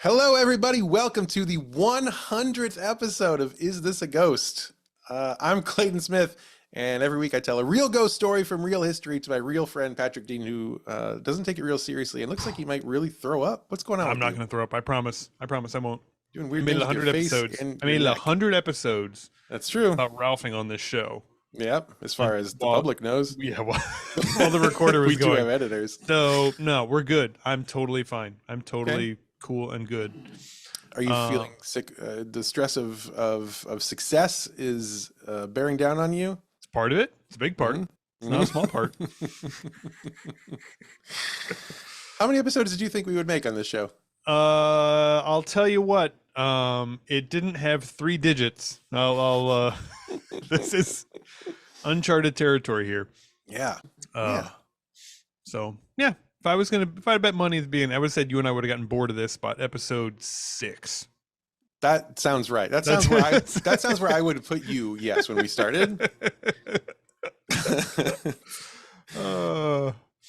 Hello, everybody. Welcome to the 100th episode of Is This a Ghost? I'm Clayton Smith, and every week I tell a real ghost story from real history to my real friend Patrick Dean, who doesn't take it real seriously and looks like he might really throw up. What's going on? I'm not going to throw up. I promise. I won't. Doing weird things with your face and I made your 100 episodes. That's true. About Ralphing on this show. Yep, as far as the public knows. Yeah, while the recorder was we going. We do have editors. So, no, we're good. I'm totally fine. I'm totally cool and good. Are you feeling sick? The stress of success is bearing down on you? It's part of it. It's a big part. It's not a small part. How many episodes did you think we would make on this show? I'll tell you what. It didn't have 3 digits. This is uncharted territory here. Yeah. So yeah, if I bet money at the beginning, I would have said you and I would have gotten bored of this by episode 6. That sounds right. That sounds where I would have put you. Yes, when we started.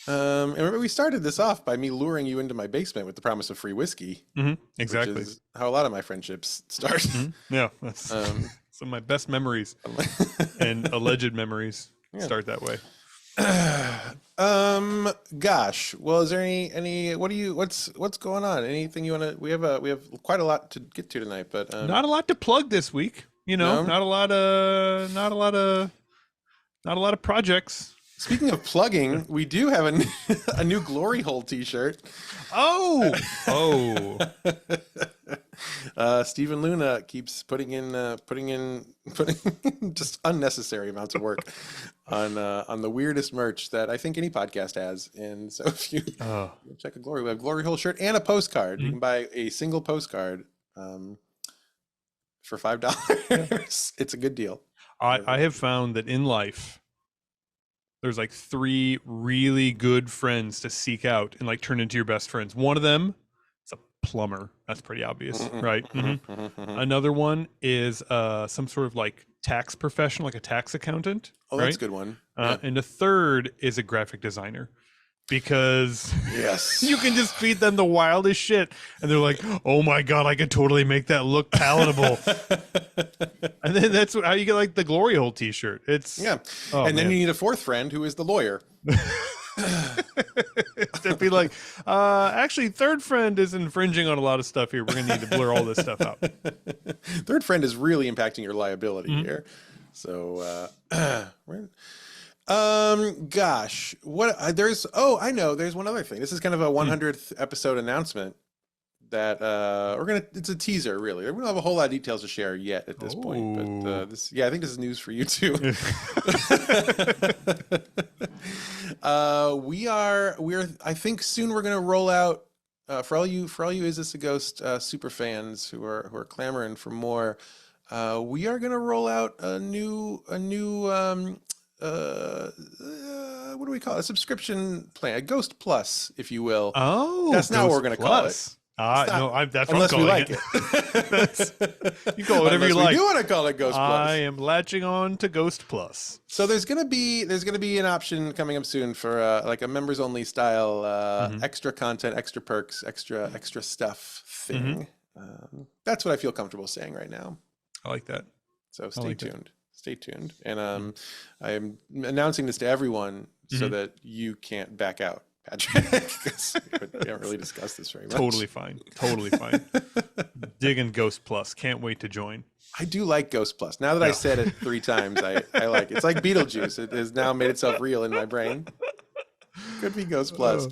And remember, we started this off by me luring you into my basement with the promise of free whiskey. Mm-hmm. Exactly. Which is how a lot of my friendships start. Mm-hmm. Yeah, that's some of my best memories and alleged memories start that way. Gosh. Well, is there any? What's going on? Anything you want to? We have quite a lot to get to tonight, but not a lot to plug this week. You know, not a lot of projects. Speaking of plugging, we do have a new Glory Hole t-shirt. Oh. Stephen Luna keeps putting in just unnecessary amounts of work on the weirdest merch that I think any podcast has. And so if you check a Glory, we have Glory Hole shirt and a postcard. You can buy a single postcard for $5. It's a good deal. I have found that in life, there's like 3 really good friends to seek out and like turn into your best friends. One of them is a plumber. That's pretty obvious, right? Another one is some sort of like tax professional, like a tax accountant. Oh, right? That's a good one. And the third is a graphic designer. Because you can just feed them the wildest shit and they're like, oh my god, I could totally make that look palatable. And then that's how you get like the Glory Hole t-shirt. It's and then you need a 4th friend who is the lawyer. To be like, actually 3rd friend is infringing on a lot of stuff here. We're gonna need to blur all this stuff out. 3rd friend is really impacting your liability here. So gosh, I know there's one other thing. This is kind of a 100th episode announcement that it's a teaser really. We don't have a whole lot of details to share yet at this point, but I think this is news for you too. We're I think soon we're going to roll out for all you Is This a Ghost super fans who are clamoring for more. We are going to roll out a new what do we call it? A subscription plan, a Ghost Plus, if you will. Oh, that's not what we're going to call it. No, that's unless what I'm we like it. You call it whatever you like. We do want to call it Ghost Plus. I am latching on to Ghost Plus. So there's gonna be an option coming up soon for like a members only style extra content, extra perks, extra stuff thing. That's what I feel comfortable saying right now. I like that. So stay tuned. Stay tuned. And I am announcing this to everyone so that you can't back out, Patrick, because we haven't really discussed this very much. Totally fine. Digging Ghost Plus. Can't wait to join. I do like Ghost Plus. Now that I said it 3 times, I like it. It's like Beetlejuice. It has now made itself real in my brain. Could be Ghost Plus.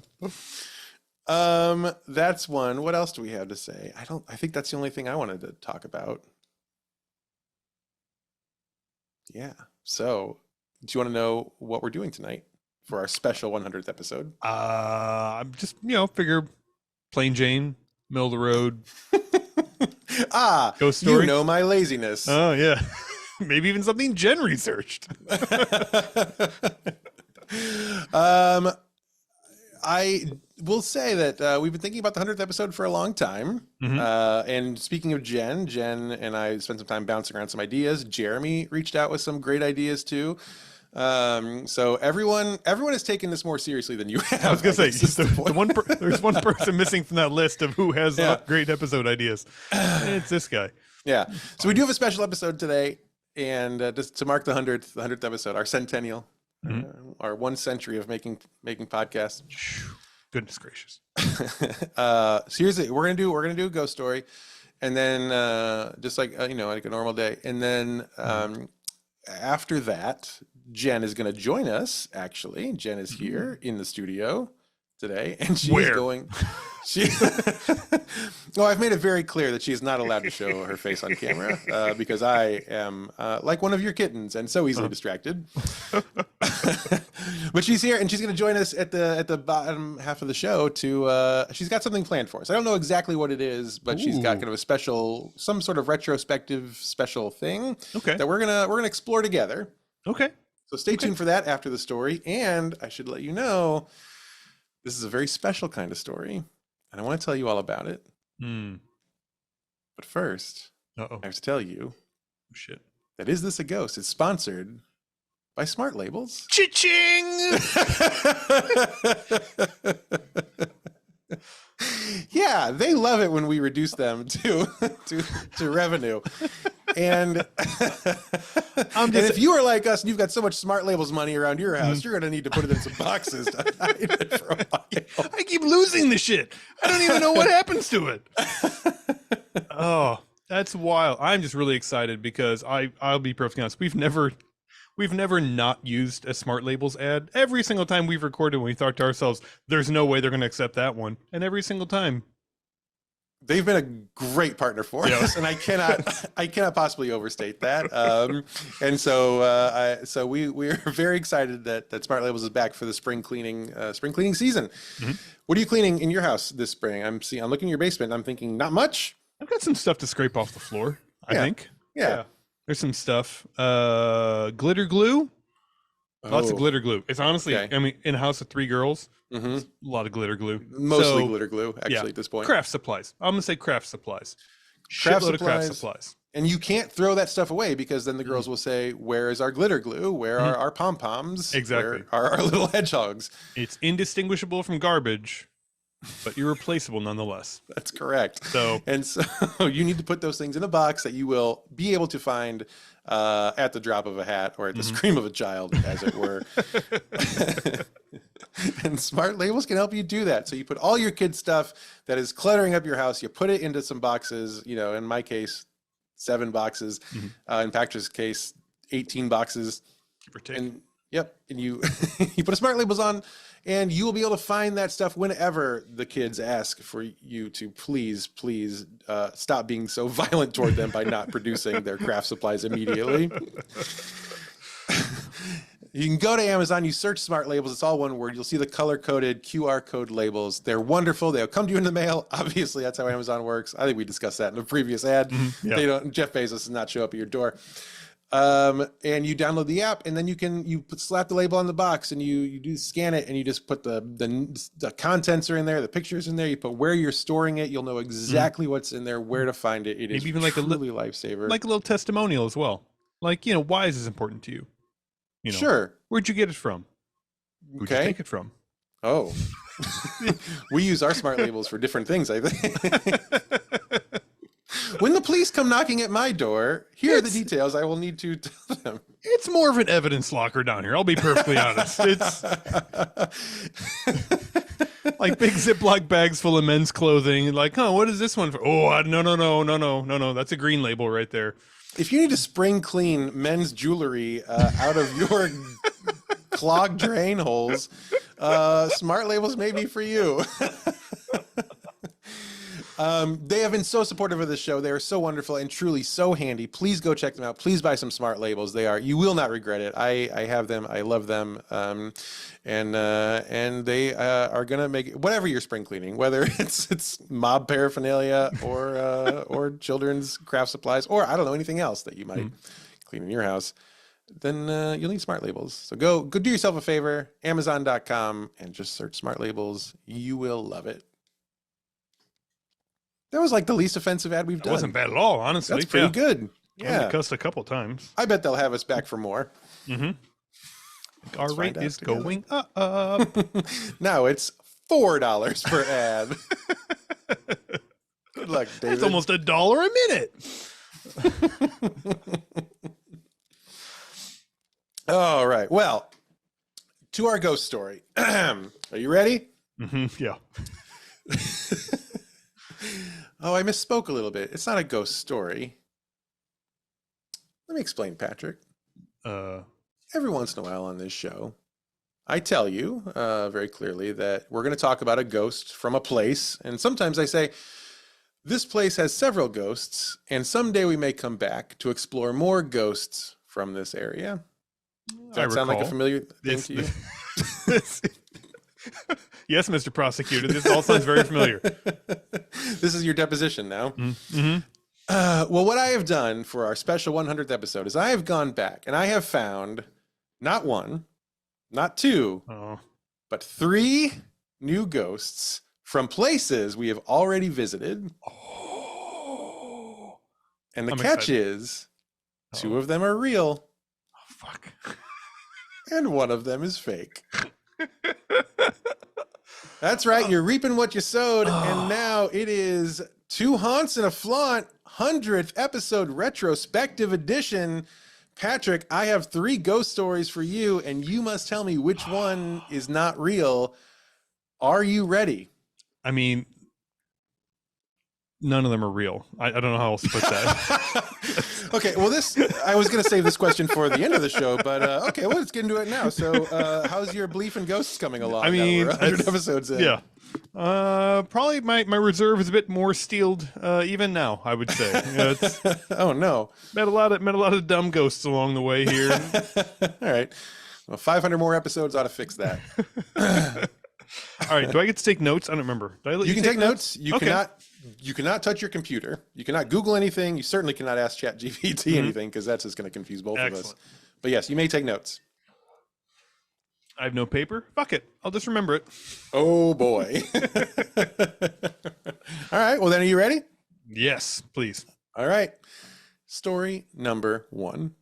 That's one. What else do we have to say? I think that's the only thing I wanted to talk about. Yeah. So, do you want to know what we're doing tonight for our special 100th episode? I'm just, figure plain Jane, middle of the road. Ghost story. You know my laziness. Oh, yeah. Maybe even something Jen researched. I will say that we've been thinking about the 100th episode for a long time. And speaking of Jen and I spent some time bouncing around some ideas. Jeremy reached out with some great ideas too. So everyone has taken this more seriously than you have. I was gonna say guess is the one there's one person missing from that list of who has Yeah. great episode ideas. It's this guy. Yeah. So we do have a special episode today, and just to mark the 100th episode, our Centennial, our 1 century of making podcasts. Goodness gracious. Seriously, we're gonna do a ghost story, and then just like like a normal day, and then after that, Jen is gonna join us. Actually, Jen is here in the studio today, and she's Where? going. She. Well, I've made it very clear that she is not allowed to show her face on camera because I am like one of your kittens and so easily distracted. But she's here, and she's going to join us at the bottom half of the show. She's got something planned for us. I don't know exactly what it is, but she's got kind of a special, some sort of retrospective special thing that we're gonna explore together. Okay. So stay tuned for that after the story. And I should let you know, this is a very special kind of story, and I want to tell you all about it. But first, I have to tell you that Is This a Ghost? It's sponsored by Smart Labels. Cha-ching! Yeah, they love it when we reduce them to revenue. And, and if you are like us and you've got so much Smart Labels money around your house, you're going to need to put it in some boxes to hide it for a while. I keep losing the shit. I don't even know what happens to it. Oh, that's wild. I'm just really excited because I'll be perfectly honest. We've never not used a Smart Labels ad. Every single time we've recorded, we thought to ourselves, there's no way they're going to accept that one. And every single time. They've been a great partner for us, and I cannot possibly overstate that. And so we are very excited that Smart Labels is back for the spring cleaning season. What are you cleaning in your house this spring? I'm looking in your basement. I'm thinking not much. I've got some stuff to scrape off the floor. I think. Yeah. There's some stuff. Glitter glue. Lots of glitter glue. It's honestly, I mean, in a house of 3 girls, a lot of glitter glue. Mostly glitter glue, actually, at this point. Craft supplies. I'm gonna say craft supplies. Craft Shitload of craft supplies. And you can't throw that stuff away because then the girls will say, "Where is our glitter glue? Where are our pom poms? Exactly. Where are our little hedgehogs?" It's indistinguishable from garbage, but irreplaceable nonetheless. That's correct. So you need to put those things in a box that you will be able to find at the drop of a hat or at the scream of a child, as it were. And Smart Labels can help you do that. So you put all your kids' stuff that is cluttering up your house, you put it into some boxes, in my case, 7 boxes, in Patrick's case, 18 boxes. And you you put a Smart Labels on, and you will be able to find that stuff whenever the kids ask for you to please stop being so violent toward them by not producing their craft supplies immediately. You can go to Amazon, you search Smart Labels, it's all one word. You'll see the color-coded QR code labels. They're wonderful. They'll come to you in the mail. Obviously, that's how Amazon works. I think we discussed that in a previous ad. Jeff Bezos does not show up at your door. And you download the app, and then you slap the label on the box, and you scan it, and you just put the contents are in there, the pictures in there. You put where you're storing it. You'll know exactly what's in there, where to find it. It is even like truly a lifesaver. Like a little testimonial as well. Like, why is this important to you? Sure. Where'd you get it from? Who'd you take it from? Oh, we use our Smart Labels for different things, I think. When the police come knocking at my door, here are the details I will need to tell them. It's more of an evidence locker down here. I'll be perfectly honest. It's like big Ziploc bags full of men's clothing. Like, what is this one for? Oh, no. That's a green label right there. If you need to spring clean men's jewelry out of your clogged drain holes, Smart Labels may be for you. They have been so supportive of this show. They are so wonderful and truly so handy. Please go check them out. Please buy some Smart Labels. You will not regret it. I have them. I love them. And they are going to make whatever your spring cleaning, whether it's mob paraphernalia or children's craft supplies, or I don't know, anything else that you might clean in your house, then you'll need Smart Labels. So go do yourself a favor, Amazon.com, and just search Smart Labels. You will love it. That was like the least offensive ad we've done. It wasn't bad at all, honestly. That's pretty good. Yeah. I cussed a couple times. I bet they'll have us back for more. Our Let's rate find out is together. going up. Now it's $4 per ad. Good luck, David. That's almost $1 a minute. All right. Well, to our ghost story. Are you ready? Yeah. Oh, I misspoke a little bit. It's not a ghost story. Let me explain, Patrick. Every once in a while on this show, I tell you very clearly that we're going to talk about a ghost from a place. And sometimes I say, this place has several ghosts, and someday we may come back to explore more ghosts from this area. Does that sound like a familiar thing to you? Yes, Mr. Prosecutor. This all sounds very familiar. This is your deposition now. Mm-hmm. Well, what I have done for our special 100th episode is I have gone back and I have found not one, not two, but 3 new ghosts from places we have already visited. Oh. And the catch is 2 of them are real. Oh, fuck. And 1 of them is fake. That's right. You're reaping what you sowed. And now it is 2 haunts and a flaunt 100th episode retrospective edition. Patrick, I have 3 ghost stories for you, and you must tell me which one is not real. Are you ready? I mean, none of them are real. I don't know how else to put that. Okay, well, I was going to save this question for the end of the show, but okay, well, let's get into it now. So how's your belief in ghosts coming along? I mean, 100 episodes in. Yeah. Probably my reserve is a bit more steeled even now, I would say. It's Oh, no. met a lot of dumb ghosts along the way here. All right. Well, 500 more episodes ought to fix that. All right. Do I get to take notes? I don't remember. Do I let You can take notes. Okay. You cannot touch your computer. You cannot Google anything. You certainly cannot ask ChatGPT anything, because that's just going to confuse both of us. But yes, you may take notes. I have no paper. Fuck it. I'll just remember it. Oh, boy. All right. Well, then, are you ready? Yes, please. All right. Story number 1.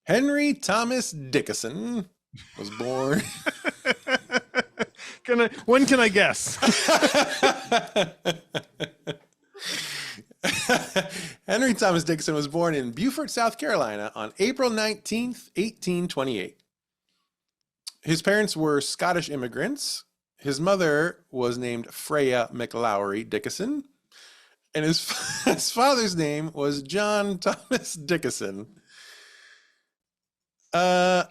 Henry Thomas Dickinson was born. When can I guess? Henry Thomas Dickinson was born in Beaufort, South Carolina on April 19th, 1828. His parents were Scottish immigrants. His mother was named Freya McLowry Dickinson, and his father's name was John Thomas Dickinson. And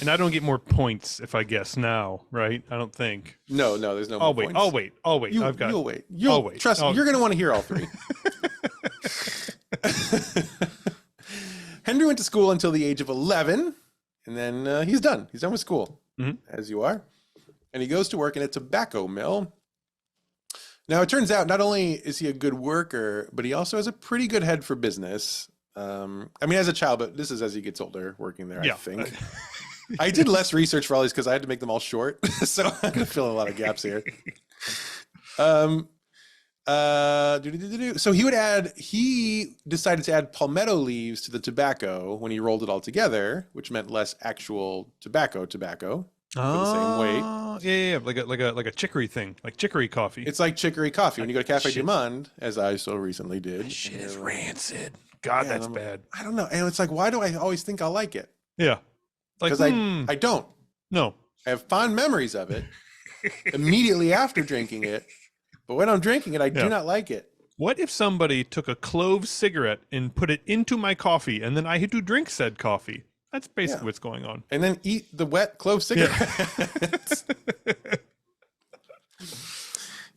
I don't get more points if I guess now, right? I don't think. No, there's no more points. I'll wait. I'll wait. You'll wait. I'll wait. Trust me, you're going to want to hear all 3. Henry went to school until the age of 11, and then he's done. He's done with school, as you are. And he goes to work in a tobacco mill. Now, it turns out not only is he a good worker, but he also has a pretty good head for business. I mean, as a child, but this is as he gets older working there, I think. I did less research for all these because I had to make them all short. So I'm going to fill in a lot of gaps here. So he decided to add palmetto leaves to the tobacco when he rolled it all together, which meant less actual tobacco for the same weight. Yeah, like a chicory thing, like chicory coffee. It's like chicory coffee. When you go to Cafe Du Monde, as I so recently did. That shit is rancid. God, that's bad. I don't know. And it's like, why do I always think I'll like it? Yeah. Because I don't. No. I have fond memories of it immediately after drinking it. But when I'm drinking it, I do not like it. What if somebody took a clove cigarette and put it into my coffee, and then I had to drink said coffee? That's basically what's going on. And then eat the wet clove cigarette.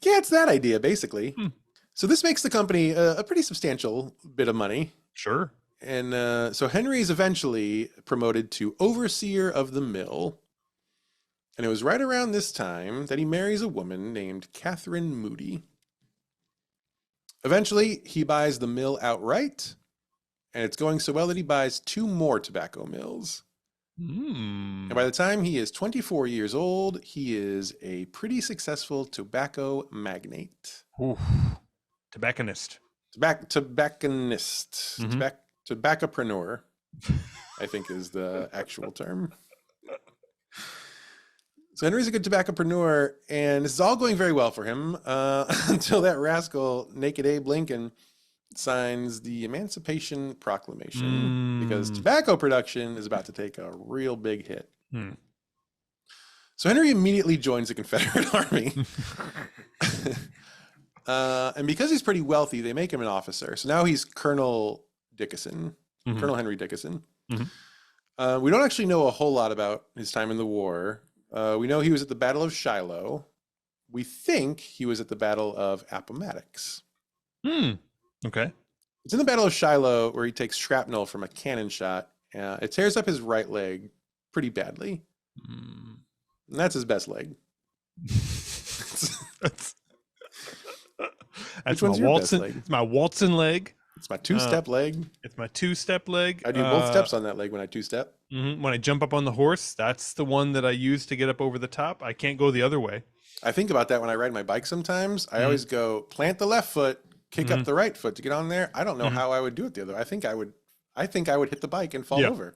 Yeah, it's that idea, basically. So this makes the company a pretty substantial bit of money. Sure. And so Henry is eventually promoted to overseer of the mill. And it was right around this time that he marries a woman named Catherine Moody. Eventually, he buys the mill outright. And it's going so well that he buys 2 more tobacco mills. And by the time he is 24 years old, he is a pretty successful tobacco magnate. Oof. Tobacconist. Tobacconist. Tobaccopreneur, I think is the actual term. So Henry's a good tobaccopreneur, and this is all going very well for him until that rascal, Naked Abe Lincoln, signs the Emancipation Proclamation because tobacco production is about to take a real big hit. So Henry immediately joins the Confederate Army. And because he's pretty wealthy, they make him an officer. So now he's Colonel Dickinson, Colonel Henry Dickinson. We don't actually know a whole lot about his time in the war. We know he was at the Battle of Shiloh. We think he was at the Battle of Appomattox. Okay. It's in the Battle of Shiloh where he takes shrapnel from a cannon shot. It tears up his right leg pretty badly. And that's his best leg. That's my Walton leg. It's my Walton leg. It's my two-step leg. It's my two-step leg. I do both steps on that leg when I two-step. When I jump up on the horse, that's the one that I use to get up over the top. I can't go the other way. I think about that when I ride my bike sometimes. I always go plant the left foot, kick up the right foot to get on there. I don't know how I would do it the other way. I think I would hit the bike and fall over.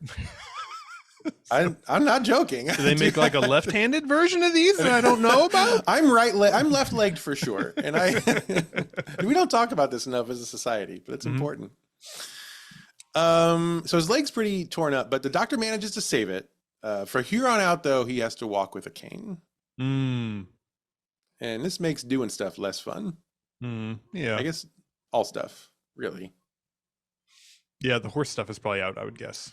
I'm not joking. Do they make like a left-handed version of these that I don't know about? I'm left-legged for sure. And we don't talk about this enough as a society, but it's important. So his leg's pretty torn up, but the doctor manages to save it. For here on out, though, he has to walk with a cane. And this makes doing stuff less fun. Yeah. I guess all stuff, really. Yeah, the horse stuff is probably out, I would guess.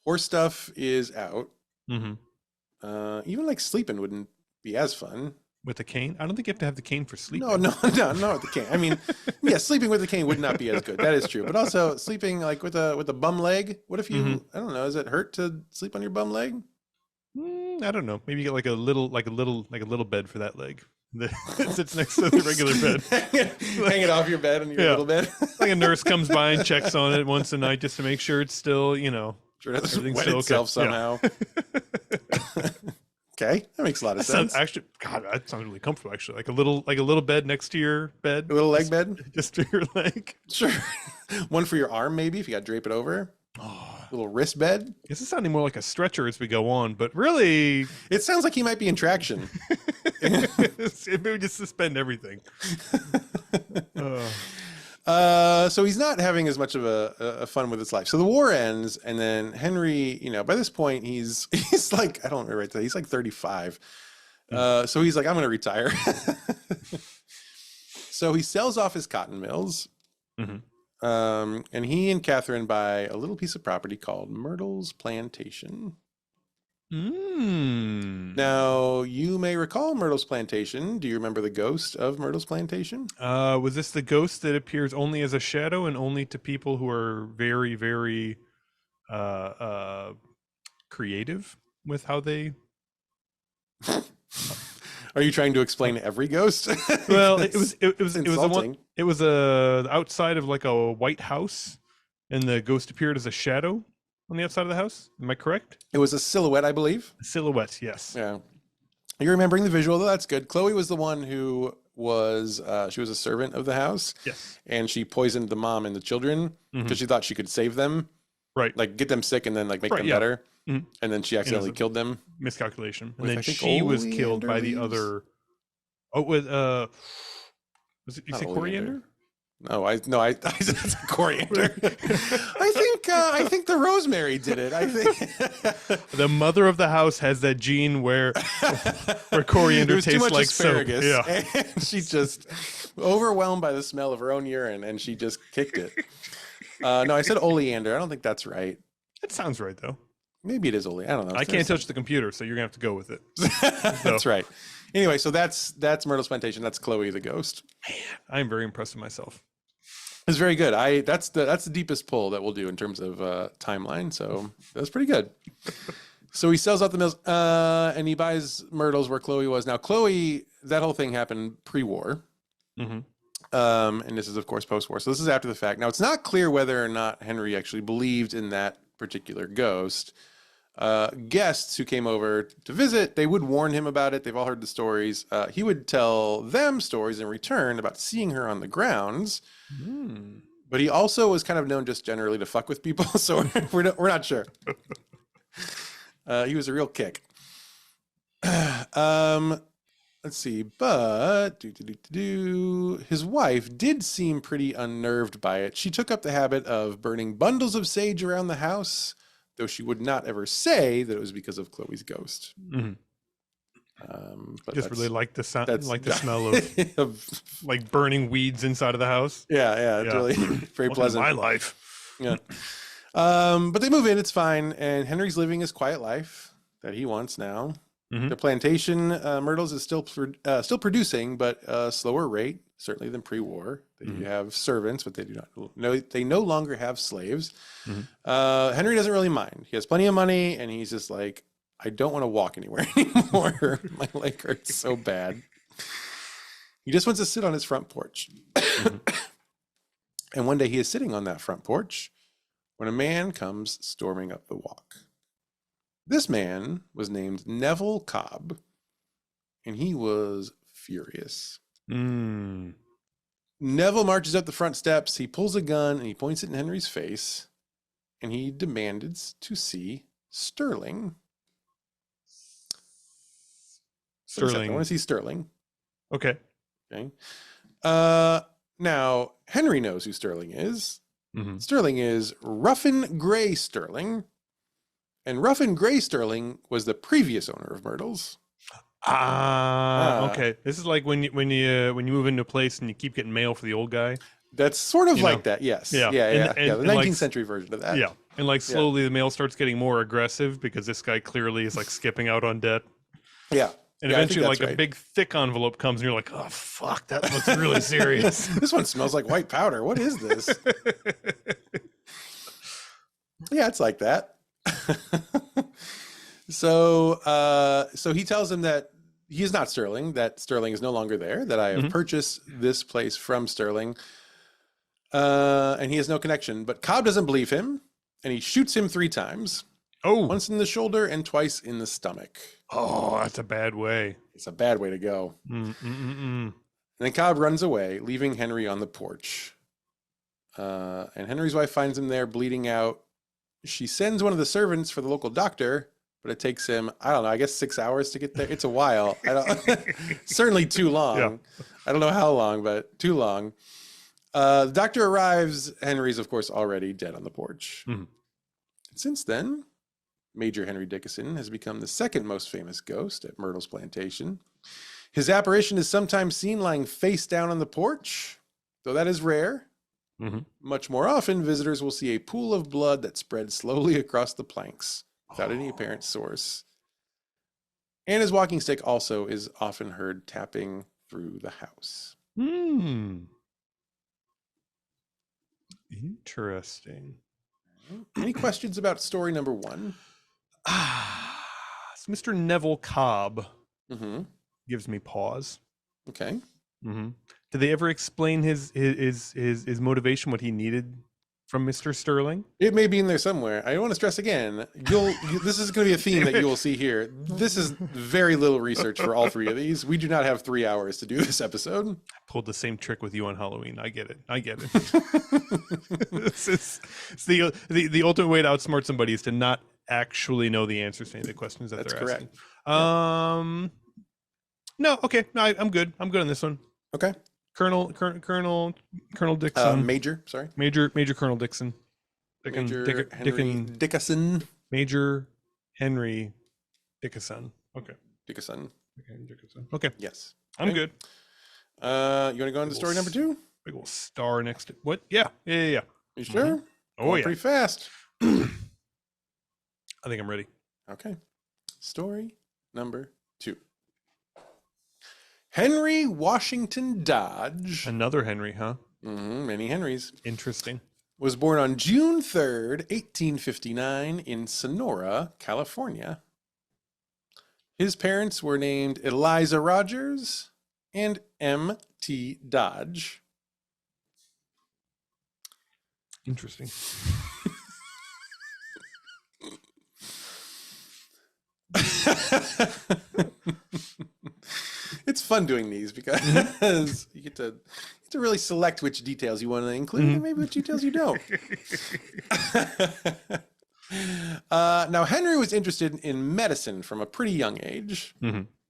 Horse stuff is out. Even like sleeping wouldn't be as fun. With a cane? I don't think you have to have the cane for sleeping. No, with the cane. I mean, yeah, sleeping with the cane would not be as good. That is true. But also sleeping like with a bum leg. What if you? I don't know. Does it hurt to sleep on your bum leg? I don't know. Maybe you get like a little bed for that leg that sits next to the regular bed. Hang it off your bed on your little bed. Like a nurse comes by and checks on it once a night just to make sure it's still, sure it doesn't everything's wet still itself okay. somehow. Okay, that makes a lot of sense. Actually, God, that sounds really comfortable. Actually, like a little bed next to your bed, A little leg bed. just for your leg. Sure. One for your arm, maybe if you got to drape it over. A little wrist bed. This is sounding more like a stretcher as we go on, but really, It sounds like he might be in traction. maybe just suspend everything. So he's not having as much of a fun with his life. So the war ends, and then Henry, by this point he's like, I don't remember right there. He's like 35. So he's like, I'm going to retire. So he sells off his cotton mills. And he and Catherine buy a little piece of property called Myrtle's Plantation. Now, you may recall Myrtle's Plantation. Do you remember the ghost of Myrtle's Plantation? Was this the ghost that appears only as a shadow and only to people who are very, very creative with how they... Are you trying to explain every ghost? Well, it was outside of like a white house, and the ghost appeared as a shadow on the outside of the house. Am I correct? It was a silhouette, I believe. A silhouette, yes. Yeah. You're remembering the visual, though. That's good. Chloe was the one who was, she was a servant of the house. Yes. And she poisoned the mom and the children because she thought she could save them. Right. Like get them sick and then like make them better. And then she accidentally killed them. Miscalculation. And With, then I think, she was oleander killed by the leaves? other... Oh, with, was it, you Not say oleander. coriander? No, I that's coriander. I think the rosemary did it. I think The mother of the house has that gene where coriander tastes too much like asparagus, soap. Yeah. and she just overwhelmed by the smell of her own urine, and she just kicked it. No, I said oleander. I don't think that's right. That sounds right, though. Maybe it is oleander. I don't know. I can't touch the computer, so you're gonna have to go with it. That's right. Anyway, so that's Myrtle's Plantation. That's Chloe the ghost. Man, I'm very impressed with myself. It's very good. That's the deepest pull that we'll do in terms of timeline. So that's pretty good. So he sells out the mills and he buys Myrtle's where Chloe was. Now Chloe, that whole thing happened pre-war. And this is of course post-war. So this is after the fact. Now it's not clear whether or not Henry actually believed in that particular ghost. Guests who came over to visit, they would warn him about it. They've all heard the stories. He would tell them stories in return about seeing her on the grounds. But he also was kind of known just generally to fuck with people, so we're not sure. He was a real kick. Let's see, but his wife did seem pretty unnerved by it. She took up the habit of burning bundles of sage around the house, though she would not ever say that it was because of Chloe's ghost. Mm-hmm. But Just really like the sound, that's like the smell of like burning weeds inside of the house. Yeah, it's really very pleasant. My life. Yeah. But they move in, it's fine, and Henry's living his quiet life that he wants now. Mm-hmm. The plantation, Myrtles, is still producing, but a slower rate, certainly than pre-war. They have servants, but they do not know. They no longer have slaves. Mm-hmm. Henry doesn't really mind. He has plenty of money, and he's just like, I don't want to walk anywhere anymore. My leg hurts so bad. He just wants to sit on his front porch. Mm-hmm. And one day he is sitting on that front porch when a man comes storming up the walk. This man was named Neville Cobb, and he was furious. Neville marches up the front steps. He pulls a gun and he points it in Henry's face, and he demanded to see Sterling. Sterling. I want to see Sterling. Okay. Now, Henry knows who Sterling is. Mm-hmm. Sterling is Ruffin Gray Sterling. And Ruffin Gray Sterling was the previous owner of Myrtles. Okay. This is like when you move into a place and you keep getting mail for the old guy. That's sort of like that, yes. Yeah. The 19th century version of that. Yeah. And like slowly the mail starts getting more aggressive because this guy clearly is like skipping out on debt. Yeah. And eventually like a big thick envelope comes and you're like, oh fuck, that looks really serious. This one smells like white powder. What is this? Yeah, it's like that. So he tells him that he is not Sterling, that Sterling is no longer there, that I have purchased this place from Sterling, and he has no connection. But Cobb doesn't believe him, and he shoots him 3 times. Oh. Once in the shoulder and twice in the stomach. Oh, that's a bad way. It's a bad way to go. And then Cobb runs away, leaving Henry on the porch. And Henry's wife finds him there bleeding out. She sends one of the servants for the local doctor, but it takes him, I don't know, I guess 6 hours to get there. It's a while. Certainly too long. Yeah. I don't know how long, but too long. The doctor arrives. Henry's, of course, already dead on the porch. Since then, Major Henry Dickinson has become the second most famous ghost at Myrtle's plantation. His apparition is sometimes seen lying face down on the porch, though that is rare. Much more often, visitors will see a pool of blood that spreads slowly across the planks without any apparent source. And his walking stick also is often heard tapping through the house. Interesting. Any questions about story number 1? So Mr. Neville Cobb gives me pause. Okay. Did they ever explain his motivation, what he needed from Mr. Sterling? It may be in there somewhere. I want to stress again, this is going to be a theme that you will see here. This is very little research for all 3 of these. We do not have 3 hours to do this episode. I pulled the same trick with you on Halloween. I get it. It's the ultimate way to outsmart somebody is to not actually know the answers to any of the questions that they're asking. No, okay. No, I'm good. I'm good on this one. Okay. Colonel Dixon. Major Colonel Dixon. Dickinson. Major Henry Dickinson. Okay. Dickinson. Okay. Yes. I'm good. You want to go into story number 2? Big old star next to what? Yeah. You sure? Oh, yeah. Pretty fast. I think I'm ready. Okay. Story number 2. Henry Washington Dodge. Another Henry, huh? Many Henrys. Interesting. Was born on June 3rd, 1859 in Sonora, California. His parents were named Eliza Rogers and M.T. Dodge. Interesting. It's fun doing these because you get to to really select which details you want to include and maybe which details you don't. Now, Henry was interested in medicine from a pretty young age.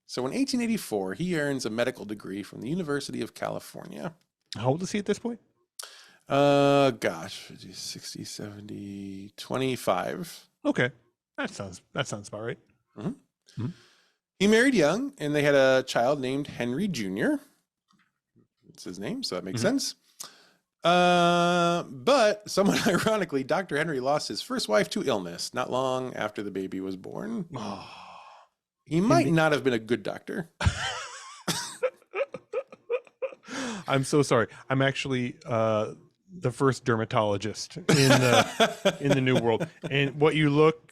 So in 1884, he earns a medical degree from the University of California. How old is he at this point? Gosh, 60, 70, 25. Okay. That sounds about right. He married young, and they had a child named Henry Jr. That's his name, so that makes sense. But somewhat ironically, Dr. Henry lost his first wife to illness not long after the baby was born. He might not have been a good doctor. I'm so sorry. I'm actually the first dermatologist in the new world, and what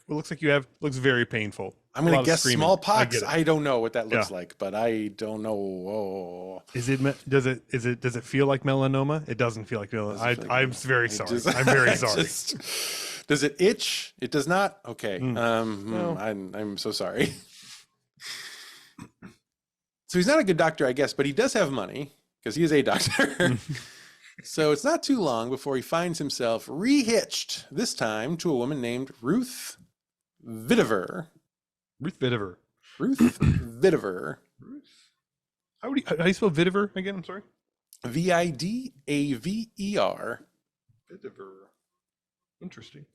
looks like you have looks very painful. I'm going to guess smallpox. I don't know what that looks like, but I don't know. Oh. Does it feel like melanoma? It doesn't feel like melanoma. I'm very sorry. I'm very sorry. Does it itch? It does not. Okay. No. I'm so sorry. So he's not a good doctor, I guess, but he does have money because he is a doctor. So it's not too long before he finds himself rehitched, this time to a woman named Ruth Vitiver. Ruth Vitiver. How do you spell Vitiver again? I'm sorry. Vidaver. Vitiver. Interesting.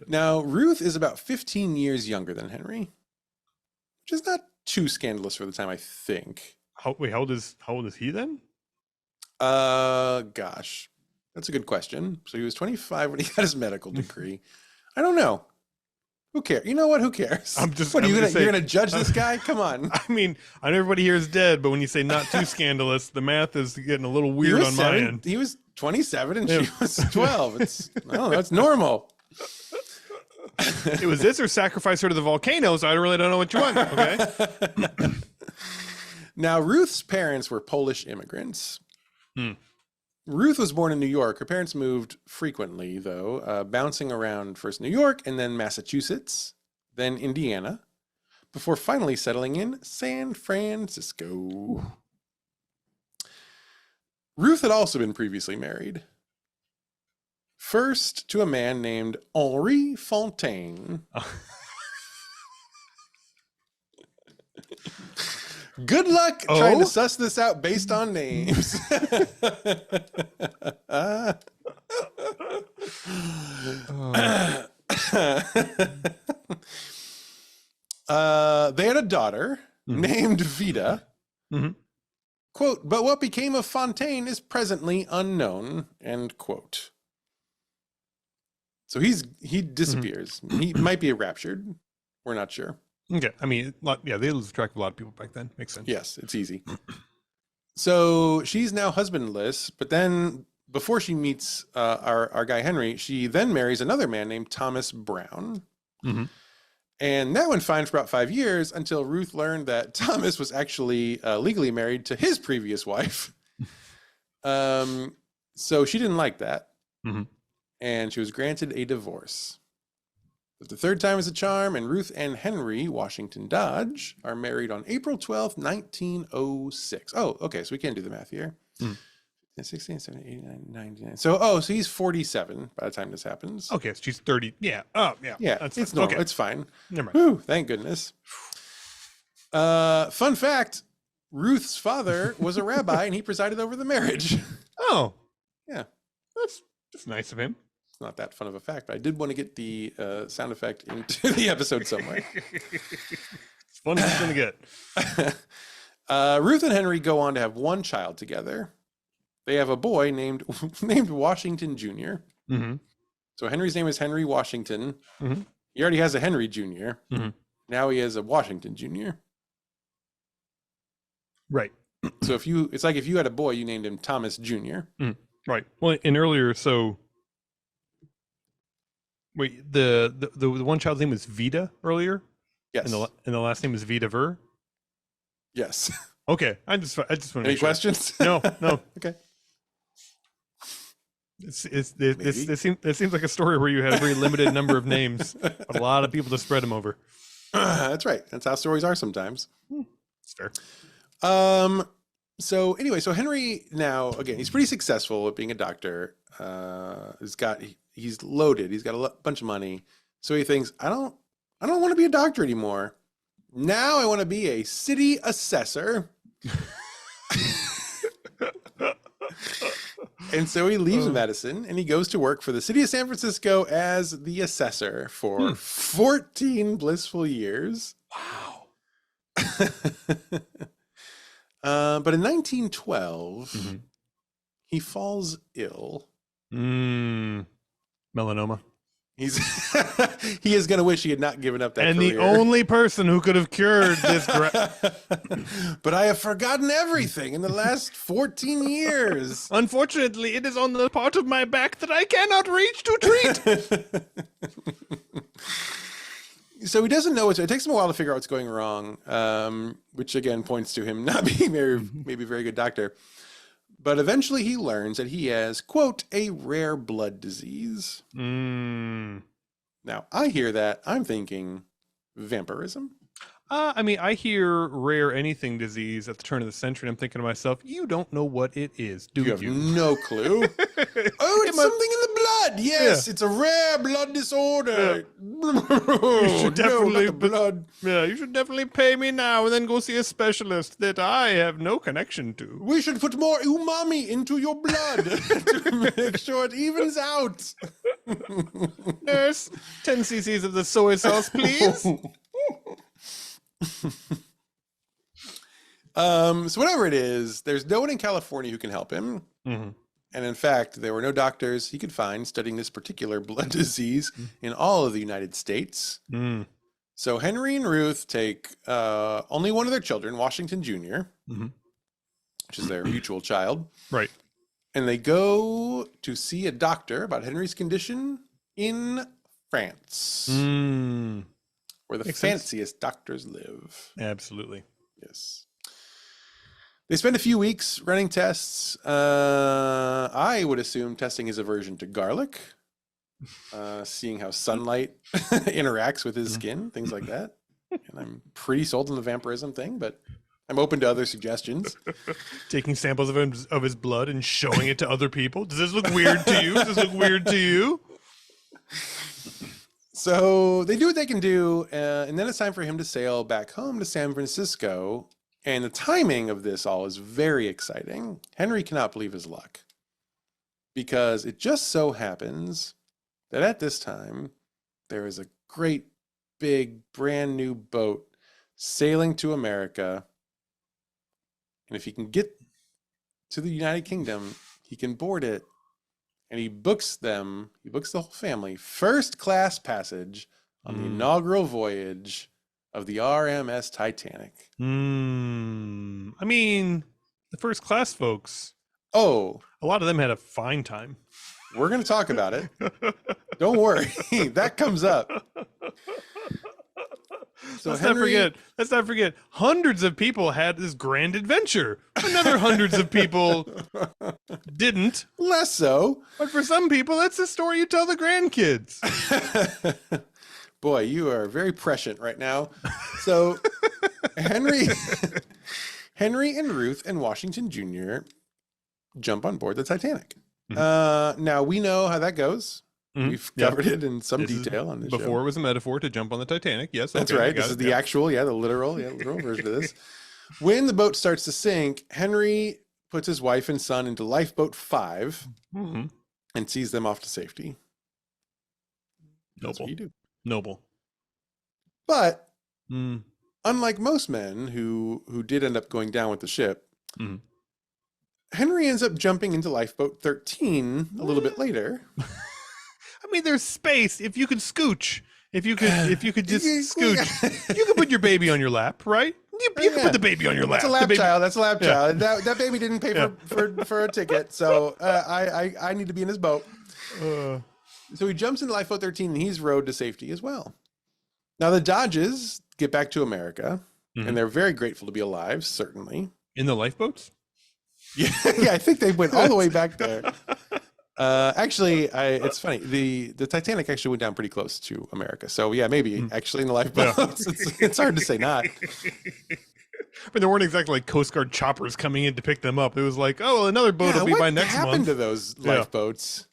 Now, Ruth is about 15 years younger than Henry, which is not too scandalous for the time, I think. How old is he then? Gosh, that's a good question. So he was 25 when he got his medical degree. I don't know. Who cares? You know what? Who cares? You're gonna judge this guy? Come on. I mean, I know everybody here is dead, but when you say not too scandalous, the math is getting a little weird on my end. He was 27 and she was 12. I don't know. It's normal. It was this or sacrifice her to the volcano, so I really don't know what you want. Okay. Now, Ruth's parents were Polish immigrants. Ruth was born in New York. Her parents moved frequently, though, bouncing around first New York and then Massachusetts, then Indiana, before finally settling in San Francisco. Ruth had also been previously married. First to a man named Henri Fontaine. Good luck trying to suss this out based on names. They had a daughter named Vida. Quote, but what became of Fontaine is presently unknown, end quote. So he disappears. He might be raptured. We're not sure. Okay. I mean, they lose track of a lot of people back then. Makes sense. Yes, it's easy. So she's now husbandless, but then before she meets our guy Henry, she then marries another man named Thomas Brown. And that went fine for about 5 years until Ruth learned that Thomas was actually legally married to his previous wife. So she didn't like that. And she was granted a divorce. But the third time is a charm, and Ruth and Henry Washington Dodge are married on April 12th, 1906. Oh, okay, so we can't do the math here. 16, 17, 89, 99. So he's 47 by the time this happens. Okay, so she's 30. Yeah. Oh, yeah. Yeah, it's normal. Okay. It's fine. Never mind. Whew, thank goodness. Fun fact, Ruth's father was a rabbi, and he presided over the marriage. Oh. Yeah. That's nice of him. It's not that fun of a fact, but I did want to get the sound effect into the episode somewhere. It's fun as it's going to get. Ruth and Henry go on to have one child together. They have a boy named Washington Jr. So Henry's name is Henry Washington. He already has a Henry Jr. Now he has a Washington Jr. Right. So it's like if you had a boy, you named him Thomas Jr. Right. Well, and earlier, so wait, the one child's name was Vida earlier. Yes. And the last name is Vitiver. Yes. Okay. I just want to. Any questions? No. Okay. It seems like a story where you had a very limited number of names, but a lot of people to spread them over. That's right. That's how stories are sometimes. It's fair. So anyway, so Henry now, again, he's pretty successful at being a doctor. He's loaded. He's got a bunch of money. So he thinks, I don't want to be a doctor anymore. Now I want to be a city assessor. And so he leaves medicine and he goes to work for the city of San Francisco as the assessor for 14 blissful years. Wow. But in 1912, he falls ill. Melanoma. He is going to wish he had not given up that and career. The only person who could have cured this. But I have forgotten everything in the last 14 years. Unfortunately, it is on the part of my back that I cannot reach to treat. So he doesn't know it takes him a while to figure out what's going wrong, which again points to him not being maybe a very good doctor. But eventually he learns that he has, quote, a rare blood disease. Now, I hear that. I'm thinking vampirism. I mean, I hear rare anything disease at the turn of the century. And I'm thinking to myself, you don't know what it is, do you? You have no clue. Oh, it's something in the blood. Yes, it's a rare blood disorder. You should definitely blood. Yeah, you should definitely pay me now and then go see a specialist that I have no connection to. We should put more umami into your blood to make sure it evens out. Nurse, 10 cc's of the soy sauce, please. So whatever it is, there's no one in California who can help him. And in fact, there were no doctors he could find studying this particular blood disease in all of the United States. So Henry and Ruth take only one of their children, Washington Jr., which is their mutual child. Right. And they go to see a doctor about Henry's condition in France, where the fanciest doctors live. Absolutely. Yes. They spend a few weeks running tests. I would assume testing his aversion to garlic, seeing how sunlight interacts with his skin, things like that. And I'm pretty sold on the vampirism thing, but I'm open to other suggestions. Taking samples of his blood and showing it to other people. Does this look weird to you? Does this look weird to you? So they do what they can do, and then it's time for him to sail back home to San Francisco. And the timing of this all is very exciting. Henry cannot believe his luck, because it just so happens that at this time, there is a great, big, brand new boat sailing to America. And if he can get to the United Kingdom, he can board it. And he books the whole family, first class passage on the inaugural voyage of the RMS Titanic. I mean, the first class folks. Oh, a lot of them had a fine time. We're going to talk about it. Don't worry. That comes up. So let's not forget, hundreds of people had this grand adventure. Another hundreds of people didn't. Less so. But for some people, that's the story you tell the grandkids. Boy, you are very prescient right now. So Henry and Ruth and Washington Jr. jump on board the Titanic. Now we know how that goes. We've covered it in some detail on this show. Before it was a metaphor to jump on the Titanic. Yes, that's right. This is the actual, the literal version of this. When the boat starts to sink, Henry puts his wife and son into lifeboat 5 and sees them off to safety. That's what you do. Noble. But unlike most men who did end up going down with the ship, Henry ends up jumping into lifeboat 13 a little bit later. I mean, there's space if you could scooch. If you could just scooch, you could put your baby on your lap, right? You can put the baby on your lap. That's a lap child. That's a lap child. That baby didn't pay for a ticket, so I need to be in his boat. So he jumps into lifeboat 13 and he's rowed to safety as well. Now the Dodges get back to America and they're very grateful to be alive, certainly. In the lifeboats? Yeah, I think they went all the way back there. Actually, it's funny. The Titanic actually went down pretty close to America. So yeah, maybe actually in the lifeboats. It's hard to say not. But there weren't exactly like Coast Guard choppers coming in to pick them up. It was like, oh, well, another boat will be by next What happened month. to those lifeboats?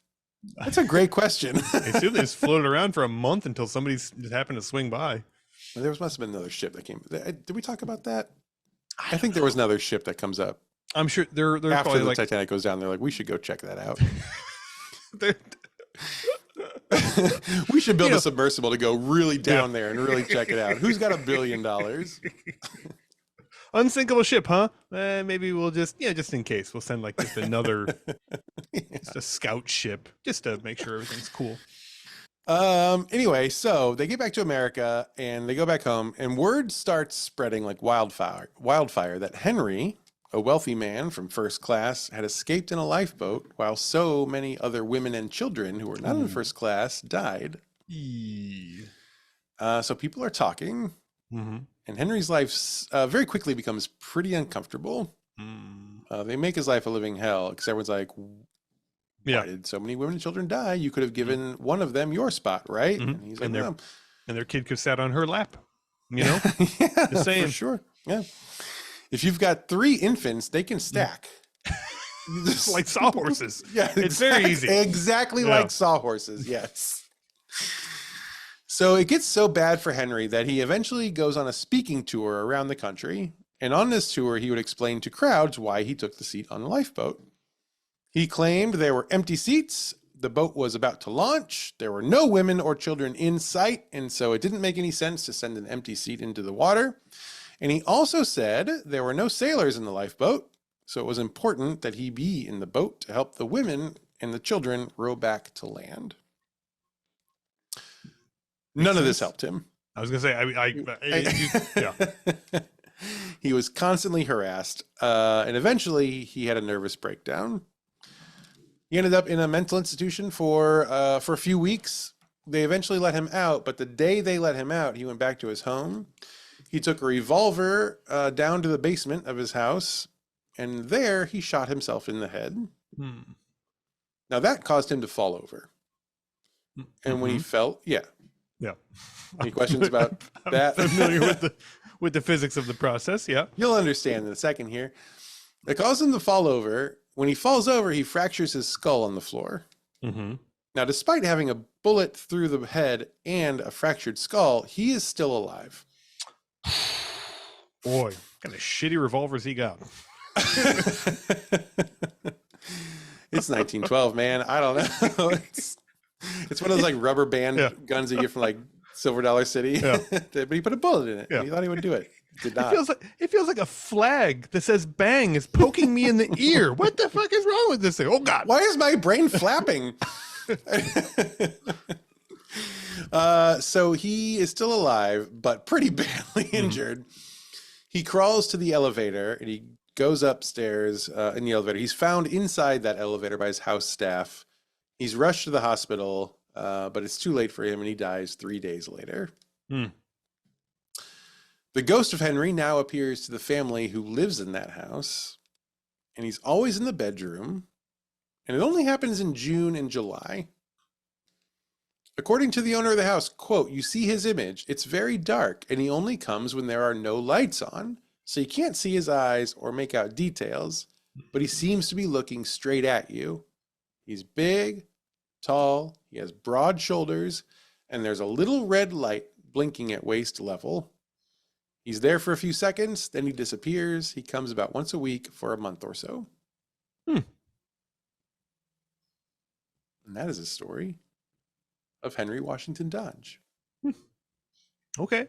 That's a great question. I assume they just floated around for a month until somebody just happened to swing by. There must have been another ship that came. Did we talk about that? I think there was another ship that comes up I'm sure they're after probably the like Titanic goes down. They're like, we should go check that out. they're- We should build a submersible to go really down there and really check it out. Who's got $1 billion? unsinkable ship, huh? Maybe we'll just in case we'll send like just another just a scout ship just to make sure everything's cool. Anyway, so they get back to America and they go back home, and word starts spreading like wildfire that Henry, a wealthy man from first class, had escaped in a lifeboat while so many other women and children who were not in first class died. So people are talking, and Henry's life very quickly becomes pretty uncomfortable. They make his life a living hell because everyone's like, why did so many women and children die? You could have given one of them your spot, right? And he's like, and their kid could have sat on her lap, you know? Yeah, Just saying. for sure. Yeah. If you've got 3 infants, they can stack. Just like sawhorses. Yeah, it's very easy. Exactly like sawhorses, yes. So it gets so bad for Henry that he eventually goes on a speaking tour around the country. And on this tour, he would explain to crowds why he took the seat on the lifeboat. He claimed there were empty seats, the boat was about to launch, there were no women or children in sight, and so it didn't make any sense to send an empty seat into the water. And he also said there were no sailors in the lifeboat, so it was important that he be in the boat to help the women and the children row back to land. None of this helped him. I was going to say, He was constantly harassed, and eventually he had a nervous breakdown. He ended up in a mental institution for a few weeks. They eventually let him out, but the day they let him out, he went back to his home. He took a revolver down to the basement of his house, and there he shot himself in the head. Now that caused him to fall over. And when he fell, any questions about that? Familiar with the physics of the process, You'll understand in a second here. It caused him to fall over. When he falls over, he fractures his skull on the floor. Now, despite having a bullet through the head and a fractured skull, he is still alive. Boy, what kind of shitty revolvers he got. It's 1912, man. I don't know. It's one of those like rubber band guns that you get from like Silver Dollar City. But he put a bullet in it. He thought he would do it. Did not. It feels like a flag that says "bang" is poking me in the ear. What the fuck is wrong with this thing? Oh God! Why is my brain flapping? So he is still alive, but pretty badly injured. He crawls to the elevator and he goes upstairs in the elevator. He's found inside that elevator by his house staff. He's rushed to the hospital, but it's too late for him and he dies 3 days later. The ghost of Henry now appears to the family who lives in that house, and he's always in the bedroom, and it only happens in June and July. According to the owner of the house, quote, "You see his image. It's very dark, and he only comes when there are no lights on, so you can't see his eyes or make out details, but he seems to be looking straight at you. He's big, tall, he has broad shoulders, and there's a little red light blinking at waist level. He's there for a few seconds, then he disappears. He comes about once a week for a month or so." And that is a story of Henry Washington Dodge. Okay.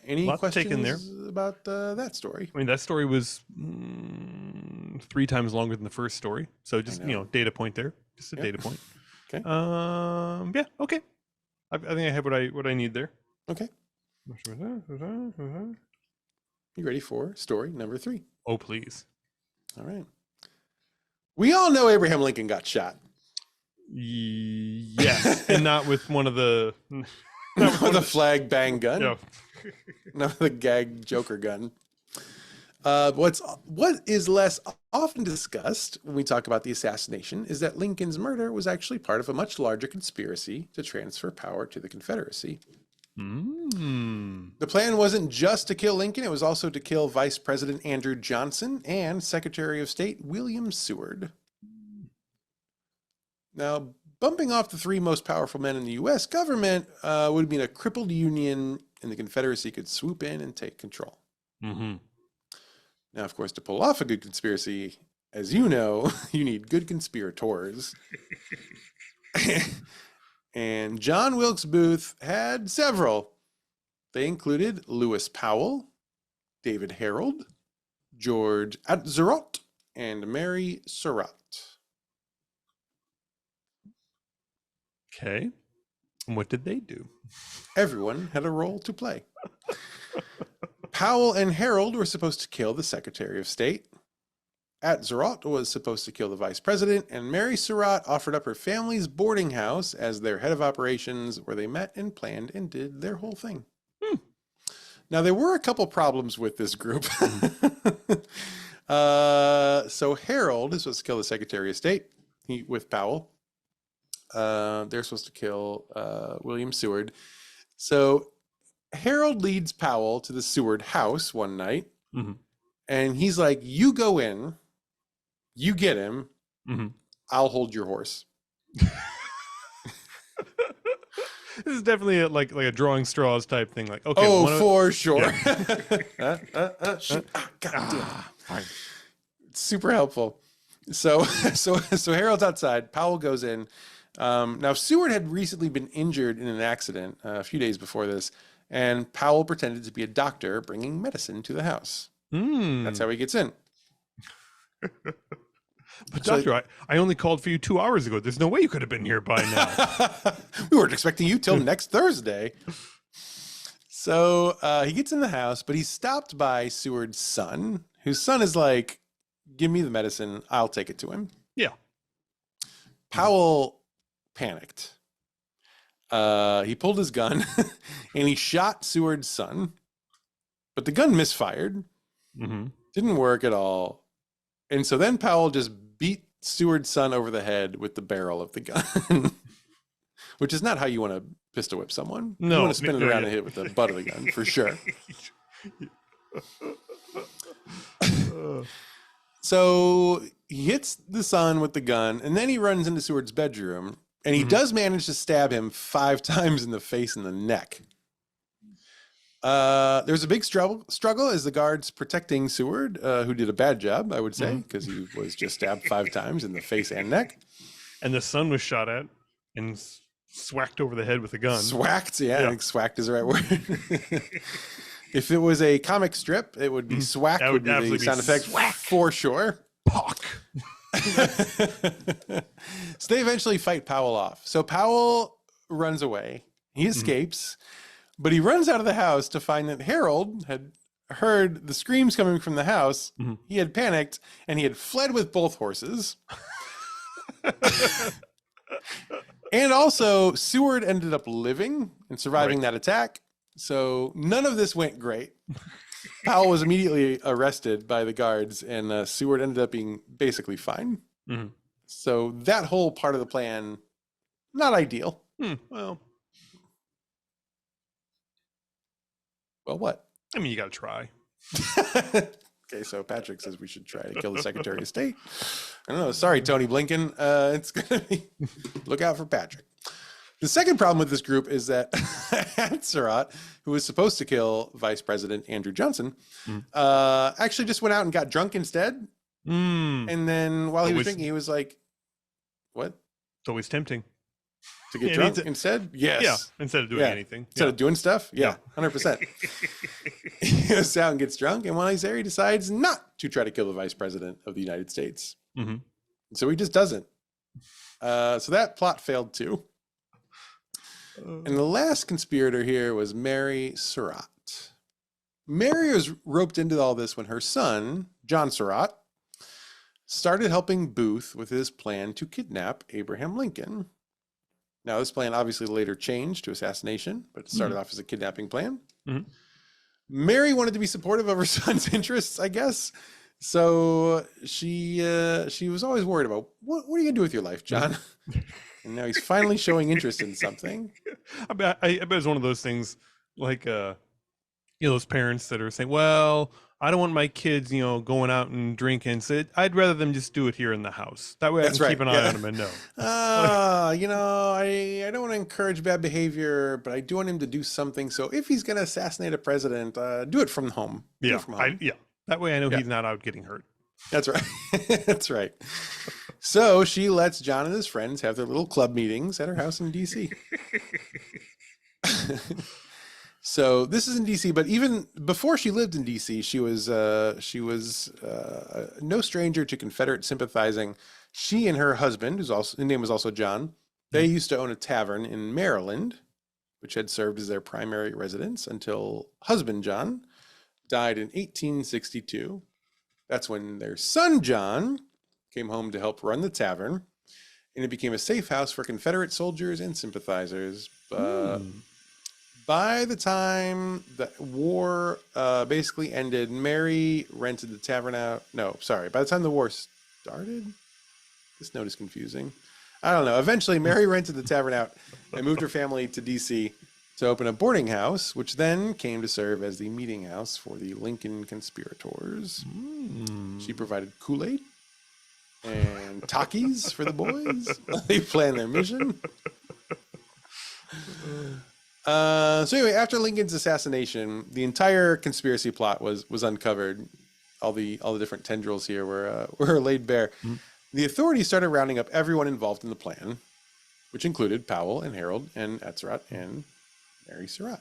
Any Lot to take in there. questions about that story? I mean, that story was 3 times longer than the first story. So just, data point there. Just a data point. Okay. Yeah. Okay. I think I have what I need there. Okay. You ready for story number 3? Oh, please. All right. We all know Abraham Lincoln got shot. Yes, and not with one of the... Not with a flag bang gun. No. Not with a gag joker gun. What is less often discussed when we talk about the assassination is that Lincoln's murder was actually part of a much larger conspiracy to transfer power to the Confederacy. The plan wasn't just to kill Lincoln. It was also to kill Vice President Andrew Johnson and Secretary of State William Seward. Now, bumping off the three most powerful men in the U.S. government would mean a crippled Union and the Confederacy could swoop in and take control. Mm-hmm. Now, of course, to pull off a good conspiracy, as you know, you need good conspirators. And John Wilkes Booth had several. They included Lewis Powell, David Harold, George Atzerodt, and Mary Surratt. Okay. And what did they do? Everyone had a role to play. Powell and Harold were supposed to kill the Secretary of State. Atzerodt was supposed to kill the Vice President, and Mary Surratt offered up her family's boarding house as their head of operations, where they met and planned and did their whole thing. Now, there were a couple problems with this group. So Harold is supposed to kill the Secretary of State with Powell. They're supposed to kill William Seward. So Harold leads Powell to the Seward house one night, and he's like, you go in, you get him, I'll hold your horse. This is definitely like a drawing straws type thing. Like, okay, for sure. Yeah. Fine. Super helpful. So Harold's outside. Powell goes in. Now Seward had recently been injured in an accident a few days before this, and Powell pretended to be a doctor bringing medicine to the house. That's how he gets in. But doctor, I only called for you 2 hours ago. There's no way you could have been here by now. We weren't expecting you till next Thursday. So he gets in the house, but he's stopped by Seward's son, whose son is like, give me the medicine. I'll take it to him. Yeah. Powell panicked. He pulled his gun and he shot Seward's son, but the gun misfired. Didn't work at all. And so then Powell just beat Seward's son over the head with the barrel of the gun, which is not how you want to pistol whip someone. No, you want to spin it around and hit it with the butt of the gun for sure. So he hits the son with the gun, and then he runs into Seward's bedroom, and he does manage to stab him 5 times in the face and the neck. There's a big struggle as the guards protecting Seward, who did a bad job, I would say, because he was just stabbed 5 times in the face and neck. And the son was shot at and swacked over the head with a gun. Swacked, yeah. I think swacked is the right word. If it was a comic strip, it would be swack, That would be the sound effect for sure. Pock. So they eventually fight Powell off. So Powell runs away. He escapes. But he runs out of the house to find that Harold had heard the screams coming from the house. He had panicked and he had fled with both horses. And also, Seward ended up living and surviving that attack. So none of this went great. Powell was immediately arrested by the guards, and Seward ended up being basically fine. So that whole part of the plan, not ideal. Well, what? I mean, you got to try. Okay, so Patrick says we should try to kill the Secretary of State. I don't know. Sorry, Tony Blinken. It's going to be... Look out for Patrick. The second problem with this group is that Atzerodt, who was supposed to kill Vice President Andrew Johnson, actually just went out and got drunk instead. And then while he was drinking, he was like, what? It's always tempting. To get drunk instead? Yes. Yeah, instead of doing anything. Instead of doing stuff? Yeah, 100%. He goes out and gets drunk, and while he's there, he decides not to try to kill the Vice President of the United States. So he just doesn't. So that plot failed too. And the last conspirator here was Mary Surratt. Mary was roped into all this when her son, John Surratt, started helping Booth with his plan to kidnap Abraham Lincoln. Now, this plan obviously later changed to assassination, but it started off as a kidnapping plan. Mary wanted to be supportive of her son's interests, I guess. So she was always worried about, what are you going to do with your life, John? and now he's finally showing interest in something. I bet it's one of those things like those parents that are saying, well, I don't want my kids, going out and drinking. So I'd rather them just do it here in the house. That way I That's can right. keep an eye on them and know. I don't want to encourage bad behavior, but I do want him to do something. So if he's going to assassinate a president, do it from home. Do it from home. That way I know he's not out getting hurt. That's right. That's right. So she lets John and his friends have their little club meetings at her house in DC. So this is in DC, but even before she lived in DC, she was no stranger to Confederate sympathizing. She and her husband, his name was also John, they used to own a tavern in Maryland, which had served as their primary residence until husband John died in 1862. That's when their son John came home to help run the tavern, and it became a safe house for Confederate soldiers and sympathizers. By the time the war basically ended, Mary rented the tavern out. No, sorry. By the time the war started, this note is confusing. I don't know. Eventually, Mary rented the tavern out and moved her family to D.C. to open a boarding house, which then came to serve as the meeting house for the Lincoln conspirators. She provided Kool-Aid and Takis for the boys. They planned their mission. So anyway, after Lincoln's assassination, the entire conspiracy plot was uncovered. All the different tendrils here were laid bare. The authorities started rounding up everyone involved in the plan, which included Powell and Harold and Atzerodt and Mary Surratt.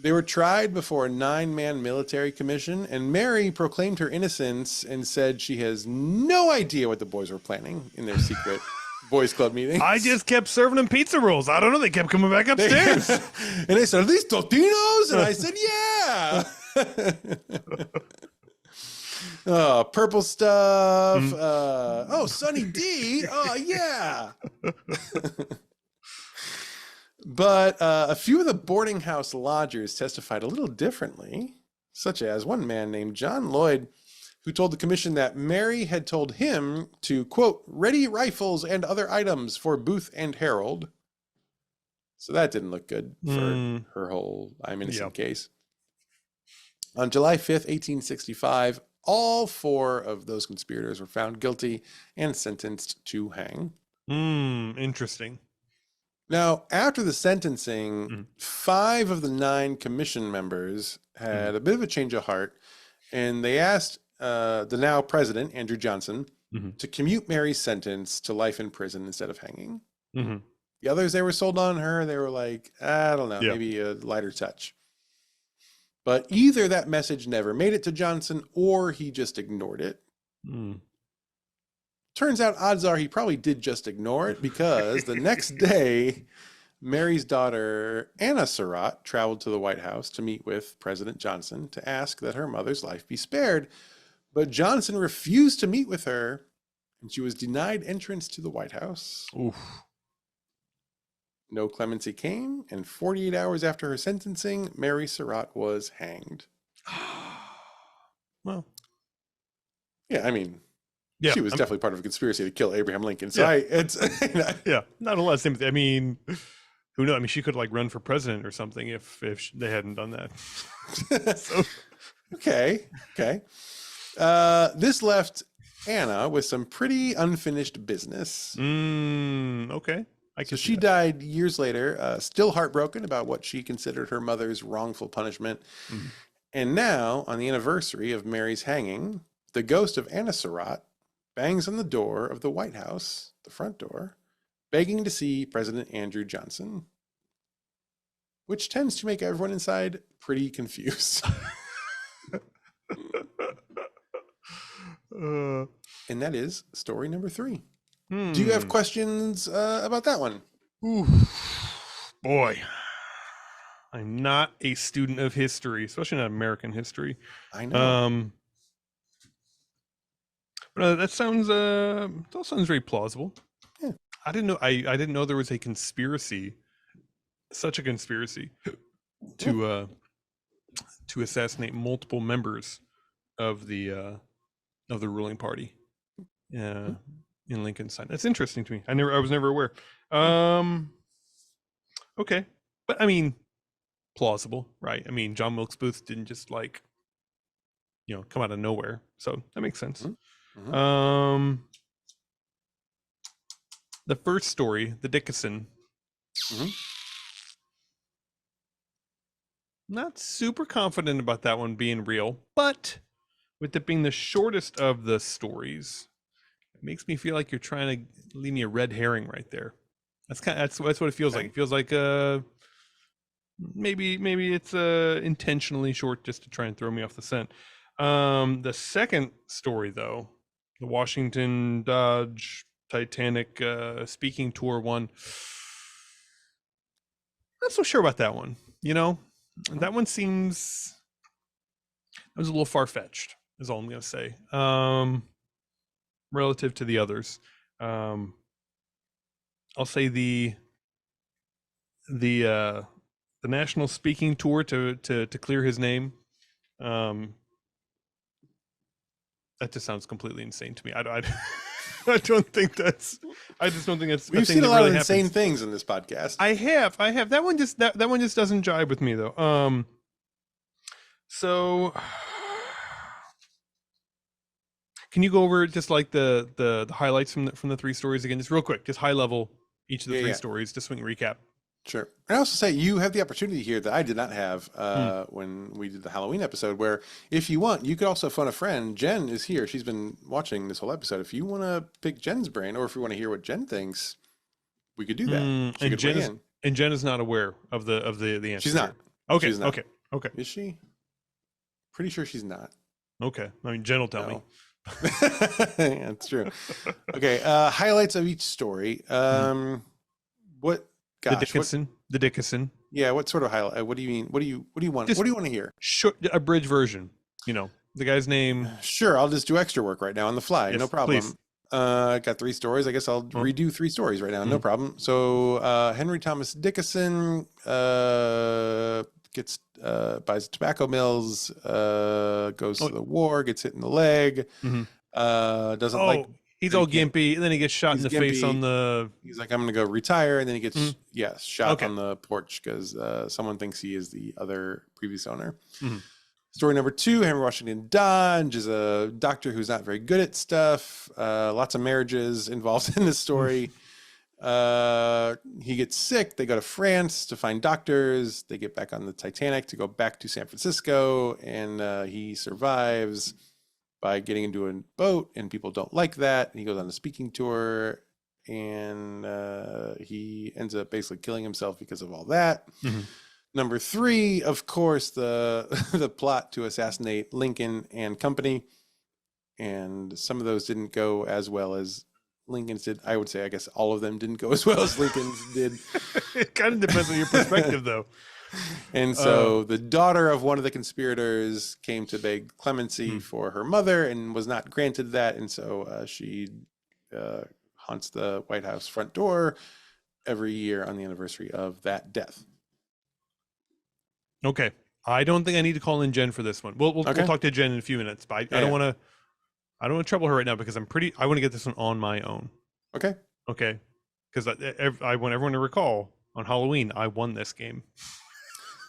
They were tried before a 9-man military commission, and Mary proclaimed her innocence and said she has no idea what the boys were planning in their secret boys club meeting. I just kept serving them pizza rolls. I don't know. They kept coming back upstairs. And they said, "Are these Totinos?" And I said, "Yeah." Oh, purple stuff. Oh, Sunny D. Oh, yeah. But a few of the boarding house lodgers testified a little differently, such as one man named John Lloyd, who told the commission that Mary had told him to, quote, ready rifles and other items for Booth and Harold. So that didn't look good for her whole I'm innocent case. On July 5th, 1865, all 4 of those conspirators were found guilty and sentenced to hang. Interesting. Now, after the sentencing, 5 of the 9 commission members had a bit of a change of heart, and they asked the now president, Andrew Johnson, to commute Mary's sentence to life in prison instead of hanging. The others, they were sold on her. They were like, I don't know, maybe a lighter touch. But either that message never made it to Johnson or he just ignored it. Turns out, odds are he probably did just ignore it, because the next day, Mary's daughter, Anna Surratt, traveled to the White House to meet with President Johnson to ask that her mother's life be spared. But Johnson refused to meet with her, and she was denied entrance to the White House. No clemency came, and 48 hours after her sentencing, Mary Surratt was hanged. Well, yeah, I mean, she was definitely part of a conspiracy to kill Abraham Lincoln. So not a lot of sympathy. I mean, who knows? I mean, she could like run for president or something if they hadn't done that. So. Okay. This left Anna with some pretty unfinished business. Okay. So she died years later, still heartbroken about what she considered her mother's wrongful punishment. And now, on the anniversary of Mary's hanging, the ghost of Anna Surratt bangs on the door of the White House, the front door, begging to see President Andrew Johnson, which tends to make everyone inside pretty confused. And that is story number 3. Do you have questions about that one? Ooh, boy, I'm not a student of history, especially not American history. I know. But that sounds very plausible. Yeah. I didn't know. I didn't know there was a conspiracy, such a conspiracy, to assassinate multiple members of the ruling party. Yeah. in Lincoln's sign. That's interesting to me. I was never aware. Okay, but I mean, plausible, right? I mean, John Wilkes Booth didn't just like, come out of nowhere, so that makes sense. Mm-hmm. The first story, the Dickinson. Mm-hmm. Not super confident about that one being real, but with it being the shortest of the stories, it makes me feel like you're trying to leave me a red herring right there. That's what it feels like. It feels like maybe it's intentionally short just to try and throw me off the scent. The second story, though, the Washington Dodge Titanic speaking tour one, not so sure about that one. That one seems, that was a little far-fetched, is all I'm gonna say, relative to the others. I'll say the national speaking tour to clear his name. That just sounds completely insane to me. I don't think that's. I just don't think that's. We've seen a lot of insane things in this podcast. I have. That one just that one just doesn't jive with me though. So can you go over just like the highlights from the three stories again, just real quick, just high level, each of the three stories, just so we can recap. Sure. And I also say you have the opportunity here that I did not have when we did the Halloween episode, where if you want, you could also phone a friend. Jen is here. She's been watching this whole episode. If you want to pick Jen's brain, or if you want to hear what Jen thinks, we could do that. And Jen is not aware of the answer. She's not. Okay. She's not. Okay. Is she? Pretty sure she's not. Okay. I mean, Jen will tell me. Yeah, that's true. Okay. Highlights of each story. What? Gosh, the Dickinson. Yeah, what sort of highlight? What do you mean? What do you want? What do you want to hear? A bridge version. The guy's name. Sure, I'll just do extra work right now on the fly. Yes, no problem. Please. Got three stories. I guess I'll redo three stories right now. No problem. So Henry Thomas Dickinson gets buys tobacco mills, goes to the war, gets hit in the leg, doesn't like. He's all gimpy, and then he gets shot in the face on the. He's like, I'm going to go retire, and then he gets shot on the porch because someone thinks he is the other previous owner. Story number 2: Henry Washington Dodge is a doctor who's not very good at stuff. Lots of marriages involved in this story. He gets sick. They go to France to find doctors. They get back on the Titanic to go back to San Francisco, and he survives by getting into a boat, and people don't like that. And he goes on a speaking tour, and he ends up basically killing himself because of all that. Number 3, of course, the plot to assassinate Lincoln and company. And some of those didn't go as well as Lincoln's did. I would say, I guess all of them didn't go as well as Lincoln's did. It kind of depends on your perspective, though. And so the daughter of one of the conspirators came to beg clemency for her mother and was not granted that. And so she haunts the White House front door every year on the anniversary of that death. Okay. I don't think I need to call in Jen for this one. We'll talk to Jen in a few minutes, but I don't want to trouble her right now because I want to get this one on my own. Okay. Because I want everyone to recall on Halloween, I won this game.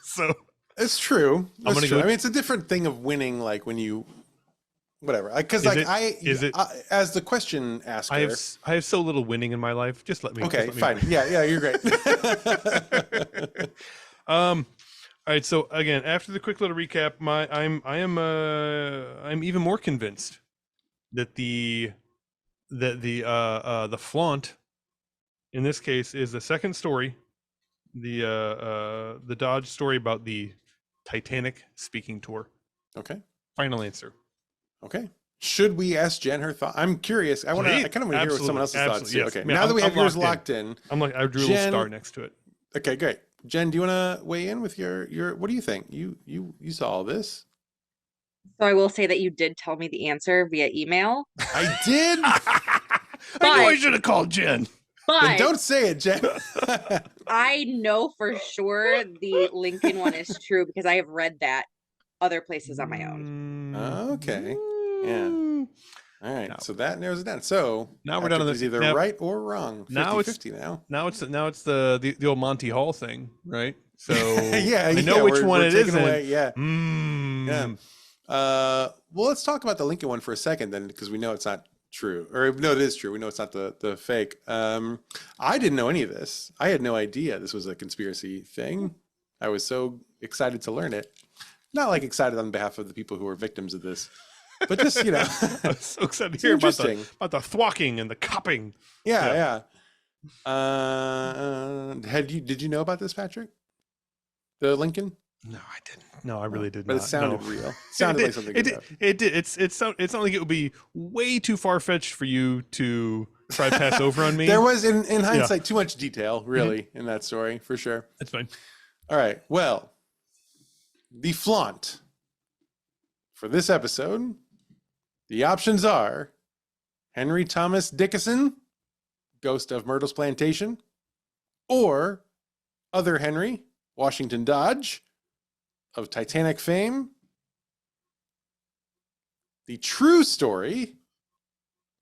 So it's true. I mean, it's a different thing of winning, like when you, whatever. Because as the question asker, I have so little winning in my life. Just let me. Okay, fine. Win. Yeah, you're great. All right. So again, after the quick little recap, I'm even more convinced that the Flaunt in this case is the second story. The Dodge story about the Titanic speaking tour. Okay. Final answer. Okay. Should we ask Jen her thought? I'm curious. I kind of want to hear what someone else's thoughts. Yes. Okay. Now that we have yours locked in. I drew a little star next to it. Okay, great. Jen, do you want to weigh in with your what do you think? You saw all this. So I will say that you did tell me the answer via email. I did. I knew I should have called Jen. Then don't say it, Jen. I know for sure the Lincoln one is true because I have read that other places on my own. Okay. Yeah. All right, No. so that narrows it down. So Now we're down to Patrick the- is either now- right or wrong. 50-50 now. Now it's the old Monty Hall thing, right? So Yeah, I know which one we're it taking isn't. away. Yeah. Mm. Well, let's talk about the Lincoln one for a second then, because we know it's not true. Or no, it is true. We know it's not the fake. I didn't know any of this. I had no idea this was a conspiracy thing. I was so excited to learn it. Not like excited on behalf of the people who were victims of this, but just, I was so excited to it's hear about interesting. the thwocking and the copping. Yeah. Did you know about this, Patrick? The Lincoln? No, I didn't. No, I really did But not. it sounded no. real. It sounded like something It good did. happened. It did. It's not like it would be way too far fetched for you to try to pass over on me. There was, in hindsight, too much detail, really, in that story, for sure. That's fine. All right. Well, the flaunt for this episode, the options are Henry Thomas Dickinson, Ghost of Myrtle's Plantation, or other Henry, Washington Dodge, of Titanic fame. The true story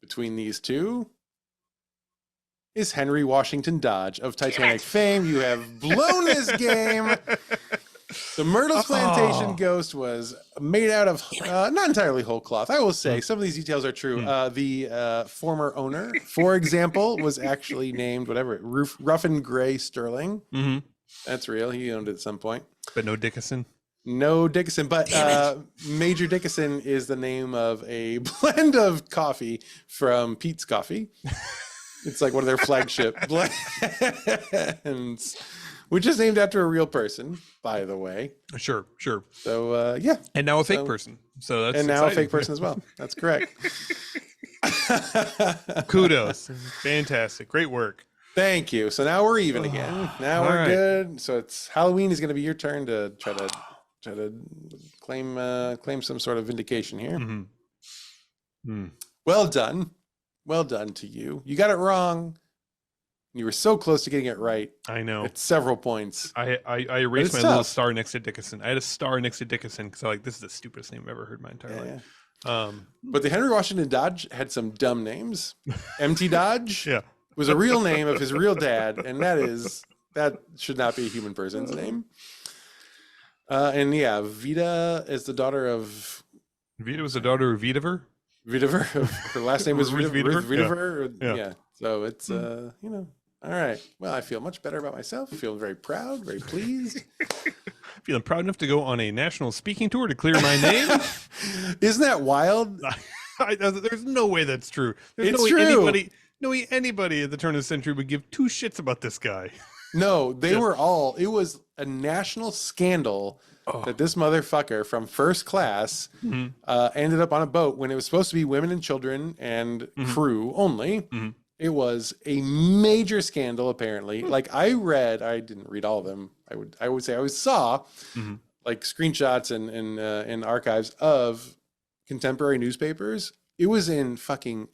between these two is Henry Washington Dodge of Titanic fame. You have blown this game. The Myrtle's Plantation ghost was made out of not entirely whole cloth. I will say some of these details are true. The former owner, for example, was actually named Ruffin Gray Sterling. Mm-hmm. That's real. He owned it at some point. But no Dickinson. No Dickinson, but Major Dickinson is the name of a blend of coffee from Pete's Coffee. It's like one of their flagship blends, which is named after a real person, by the way. Sure. So yeah, And now a fake person. So that's and now exciting. a fake person as well. That's correct. Kudos. Fantastic. Great work. Thank you. So now we're even again. Now All we're right. good. So it's Halloween is going to be your turn to try to claim some sort of vindication here. Mm-hmm. Well done to you. You got it wrong. You were so close to getting it right I know. at several points. I erased it's my little tough. star next to Dickinson. I had a star next to Dickinson because I this is the stupidest name I've ever heard in my entire life. Yeah. But the Henry Washington Dodge had some dumb names. MT Dodge Yeah. was a real name of his real dad, and that should not be a human person's name. And yeah, Vita is the daughter of Vita was the daughter of Vitiver. Vitiver. Her last name was Ruth Vitiver. Vitiver? Yeah. Yeah. So it's all right. Well, I feel much better about myself. I feel very proud, very pleased. Feeling proud enough to go on a national speaking tour to clear my name. Isn't that wild? There's no way that's true. There's It's no way true. anybody at the turn of the century would give two shits about this guy. No, they Yeah. were all. It was a national scandal that this motherfucker from first class ended up on a boat when it was supposed to be women and children and crew only. It was a major scandal, apparently. Like I didn't read all of them. I would say I always saw like screenshots and archives of contemporary newspapers. It was in fucking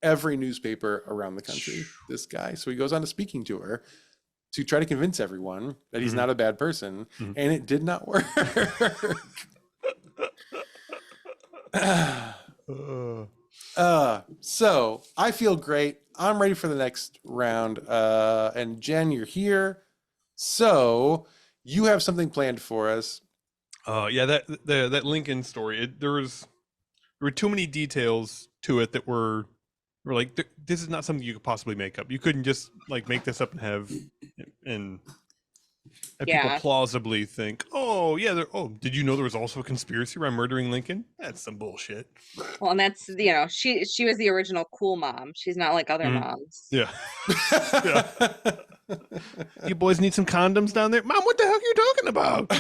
every newspaper around the country. This guy. So he goes on a speaking tour to try to convince everyone that he's not a bad person, and it did not work. So I feel great. I'm ready for the next round. And Jen, you're here. So you have something planned for us. Yeah, that Lincoln story. There were too many details to it that were like this is not something you could possibly make up. You couldn't just like make this up and have people plausibly think, oh yeah, did you know there was also a conspiracy around murdering Lincoln? That's some bullshit. Well, and that's she was the original cool mom. She's not like other moms. Yeah. You boys need some condoms down there? Mom, what the heck are you talking about?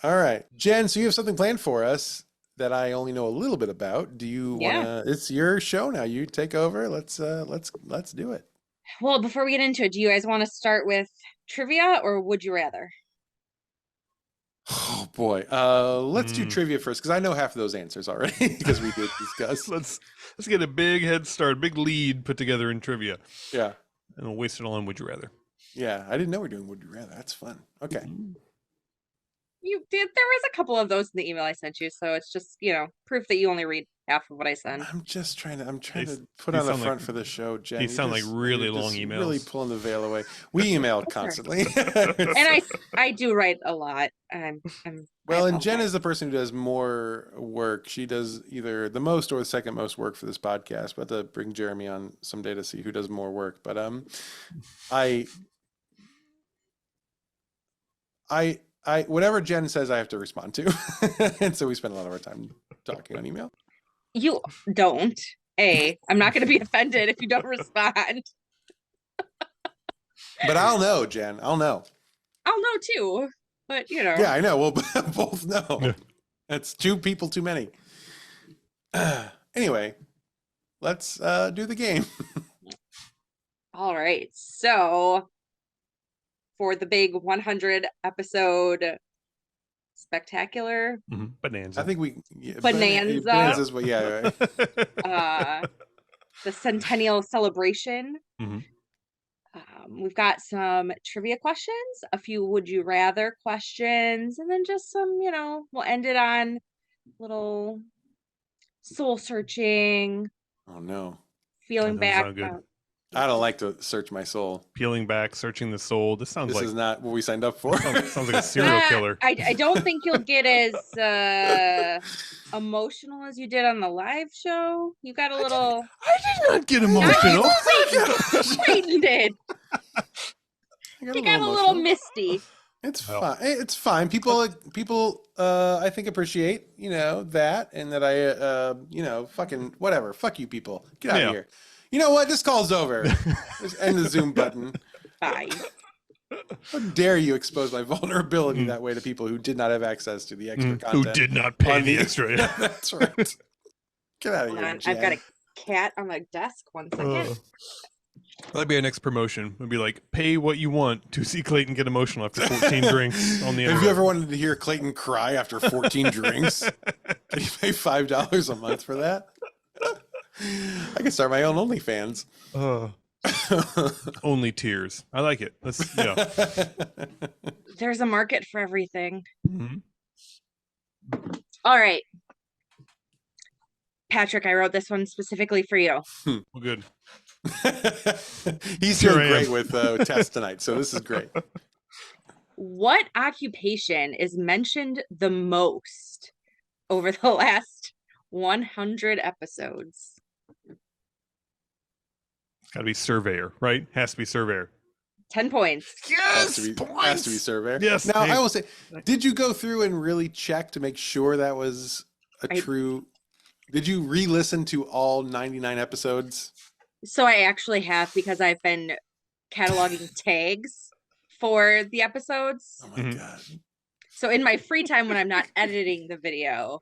All right, Jen, so you have something planned for us that I only know a little bit about. Do you wanna it's your show now. You take over. Let's do it. Well, before we get into it, do you guys want to start with trivia or would you rather? Oh boy. Let's do trivia first because I know half of those answers already because we did discuss. Let's get a big head start, a big lead put together in trivia. Yeah. And we'll waste it all on Would You Rather. Yeah, I didn't know we were doing Would You Rather. That's fun. Okay. All right. Well, I feel much better about myself. Feeling very proud, very pleased. Mm-hmm. Well, I feel much better about myself. Feeling very proud, very pleased. Yeah. I didn't know we were doing Would You Rather. That's fun. Okay. You did. There was a couple of those in the email I sent you, so it's just proof that you only read half of what I send. I'm trying These- to put these on the sound front like- for the show, Jen. these sound like really you're long just Really emails. pulling the veil away. We email That's all right. constantly. And I do write a lot. I Well, and Jen apologize. is the person who does more work. She does either the most or the second most work for this podcast. But to bring Jeremy on someday to see who does more work. But I whatever Jen says, I have to respond to, and so we spend a lot of our time talking on email. You don't. I'm not going to be offended if you don't respond. But I'll know, Jen. I'll know. I'll know too. But Yeah, I know. We'll both know. Yeah. That's two people too many. Anyway, let's do the game. All right. So for the big 100 episode spectacular, Bonanza. I think we Bonanza. Bonanza's what, yeah. Right. the Centennial celebration. Mhm. We've got some trivia questions, a few would you rather questions, and then just some, we'll end it on little soul searching, Oh no, feeling That doesn't back. sound good. I don't like to search my soul. Peeling back, searching the soul. This sounds This like is not what we signed up for. sounds like a serial killer. I don't think you'll get as emotional as you did on the live show. You got a little. I did not get emotional. Clayton did. You got a little emotional. misty. It's Well. fine. It's fine. People, I think appreciate, that, and that I, fucking whatever. Fuck you, people. Get out Yeah. of here. You know what? This call's over. Just end the Zoom button. Bye. How dare you expose my vulnerability that way to people who did not have access to the extra Who content? did not pay on the extra? Yeah. That's right. Get out of Hold here. on. Jen. I've got a cat on my desk. 1 second. That'd be our next promotion. It'd be like, pay what you want to see Clayton get emotional after 14 drinks on the internet. Have you ever wanted to hear Clayton cry after 14 drinks? Can you pay $5 a month for that? I can start my own OnlyFans. Only tears. I like it. Let's, yeah. There's a market for everything. Mhm. All right. Patrick, I wrote this one specifically for you. Well, good. He's Here doing I am. great with tests tonight, so this is great. What occupation is mentioned the most over the last 100 episodes? It's got to be surveyor, right? Has to be surveyor. 10 points. Has to be surveyor. Yes, Now, hey. I will say, did you go through and really check to make sure that was a I- true? Did you re-listen to all 99 episodes? So I actually have, because I've been cataloging tags for the episodes. Oh my Mhm. god! So in my free time when I'm not editing the video,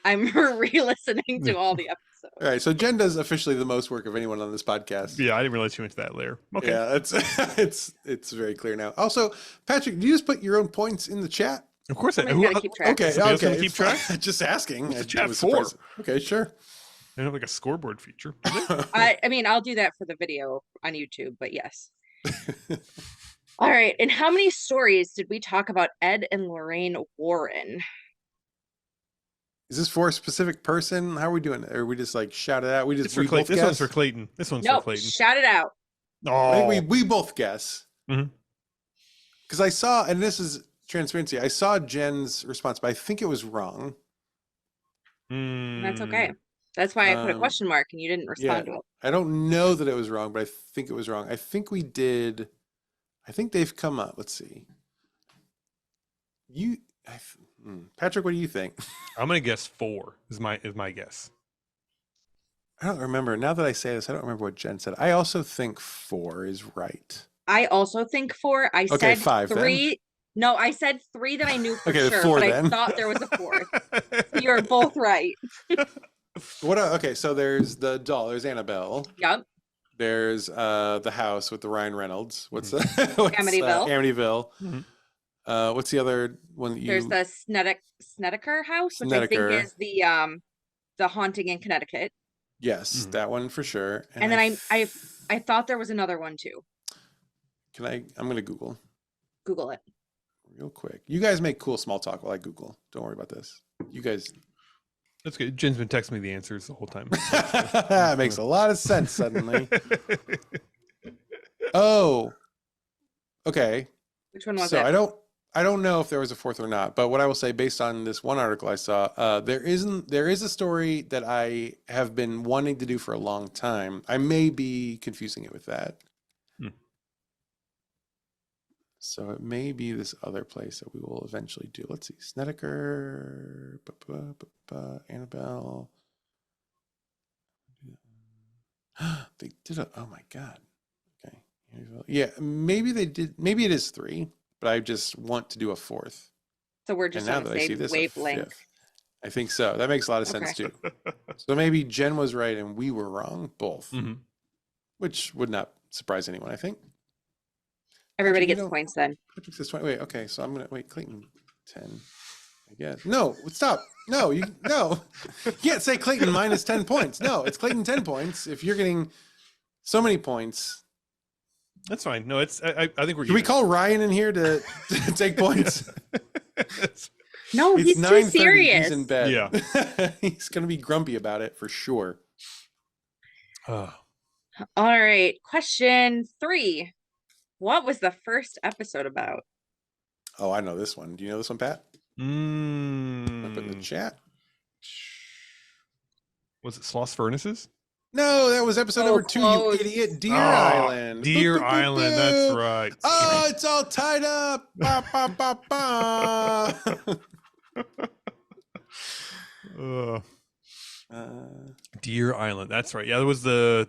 I'm re-listening to all the episodes. All right, so Jen does officially the most work of anyone on this podcast. Yeah, I didn't realize you went to that layer. Okay. Yeah, it's very clear now. Also, Patrick, do you just put your own points in the chat? Of course. Somebody's gotta keep track. Okay, Somebody else okay. gonna keep it's fine. track? Just asking. What's the I chat was for? surprised. Okay, sure. They have like a scoreboard feature. I mean, I'll do that for the video on YouTube, but yes. All right. In how many stories did we talk about Ed and Lorraine Warren? Is this for a specific person? How are we doing? Or we just like shout it out? We It's just for we Clayton. both This one's guess? for Clayton. This one's for Nope. Clayton. Shout it out. I Oh, think we both guess. Mhm. Because I saw, and this is transparency. I saw Jen's response, but I think it was wrong. That's Mm. okay. That's why I put a Um, question mark and you didn't respond to it. I don't know that it was wrong, but I think it was wrong. I think we did. I think they've come up. Let's see. Patrick, what do you think? I'm gonna guess 4 is my guess. I don't remember. Now that I say this, I don't remember what Jen said. I also think 4 is right. I also think 4. I Okay, said 5 then. 3. No, I said 3 that I knew for Okay, sure, 4 but then. I thought there was a 4th. You're both right. Okay, so there's the doll. There's Annabelle. Yup. There's the house with the Ryan Reynolds. What's the Amityville. Amityville. Mhm. What's the other one that you? There's the Snedeker house, which I Snedeker. think is the haunting in Connecticut. Yes, Mhm. that one for sure. And then I thought there was another one too. I'm gonna Google. Google it. real quick. You guys make cool small talk while I Google. Don't worry about this. You guys. That's good. Jen's been texting me the answers the whole time. That makes a lot of sense suddenly. Oh, okay. Which one was So it? I don't know if there was a fourth or not, but what I will say based on this one article I saw, there is a story that I have been wanting to do for a long time. I may be confusing it with that. So it may be this other place that we will eventually do. Let's see. Snedeker, Annabelle. They did a, oh my God. Okay. Yeah, maybe they did. Maybe it is 3, but I just want to do a 4th. So we're just on the same wavelength. I think so. That makes a lot of sense too. So maybe Jen was right and we were wrong, both, which would not surprise anyone, I think. Everybody gets points then. Patrick says 20. Wait, okay. So I'm gonna wait. Clayton 10. I guess. No, stop. No, you can't say Clayton minus 10 points. No, it's Clayton 10 points. If you're getting so many points, that's fine. No, it's I think we're. Can we call Ryan in here to take points? No, he's too serious. He's in bed. Yeah, he's gonna be grumpy about it for sure. All right, question 3. What was the first episode about? Oh, I know this one. Do you know this one, Pat? Put in the chat. Was it Sloss Furnaces? No, that was episode number 2, you idiot. Deer Island. Deer Island, that's right. Oh, it's all tied up. Ba, ba, ba, ba. Deer Island, that's right. Yeah, that was the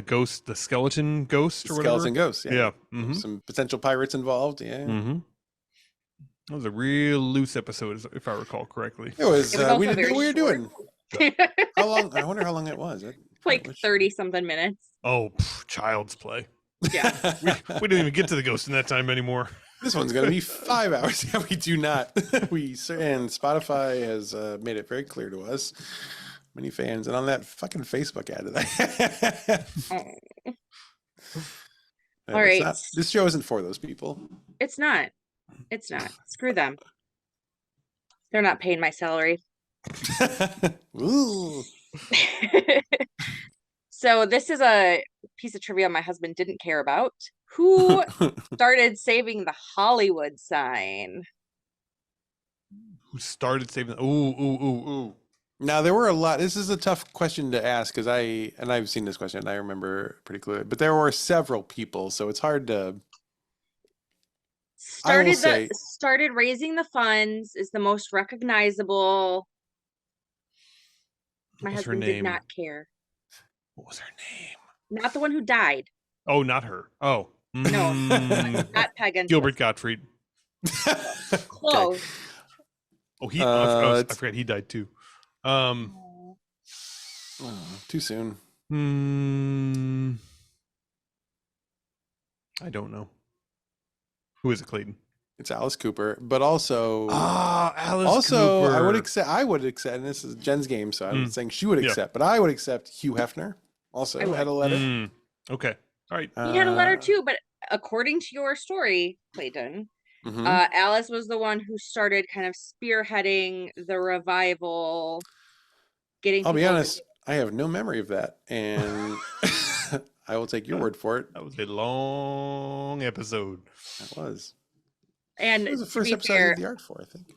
ghost, the skeleton ghost, or whatever. Skeleton ghost, yeah. Some potential pirates involved, yeah. That was a real loose episode, if I recall correctly. It was. We didn't know what we were doing. How long? I wonder how long it was. Like 30 something minutes. Oh, child's play. Yeah. we didn't even get to the ghost in that time anymore. This one's gonna be 5 hours. Yeah, we do not. And Spotify has made it very clear to us. Many fans, and on that fucking Facebook ad that. All right. This show isn't for those people. It's not. It's not. Screw them. They're not paying my salary. Ooh. So this is a piece of trivia my husband didn't care about. Who started saving the Hollywood sign? Who started saving? Ooh. Now there were a lot. This is a tough question to ask because I've seen this question and I remember pretty clearly. But there were several people, so it's hard to. Started raising the funds, is the most recognizable. My husband did not care. What was her name? Not the one who died. Oh, not her. Oh. No, not Peg. Gilbert Gottfried. Close. Okay. Oh, I forgot he died too. Too soon. I don't know. Who is it, Clayton? It's Alice Cooper, but also Alice Cooper. Cooper. I would accept, and this is Jen's game, so I'm saying she would accept, but I would accept Hugh Hefner. Also had a letter. Okay. All right. He had a letter too, but according to your story, Clayton, Alice was the one who started kind of spearheading the revival. I'll be honest, I have no memory of that, and I will take your word for it. That was a long episode. That was. And it was the first episode I did the art for, I think.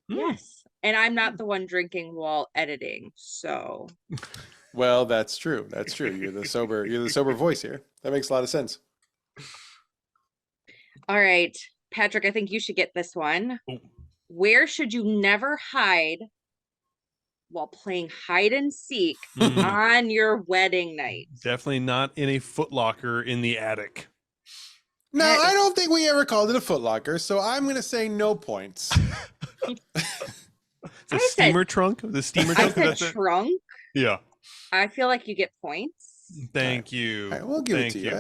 Yes. And I'm not the one drinking while editing, so. Well, that's true. That's true. You're the sober voice here. That makes a lot of sense. All right, Patrick, I think you should get this one. Ooh. Where should you never hide while playing hide and seek on your wedding night? Definitely not in a Foot Locker in the attic. No, I don't think we ever called it a Foot Locker, so I'm going to say no points. The steamer trunk? The steamer trunk? I said trunk? Yeah. I feel like you get points. Thank you. All right, we'll give it to you.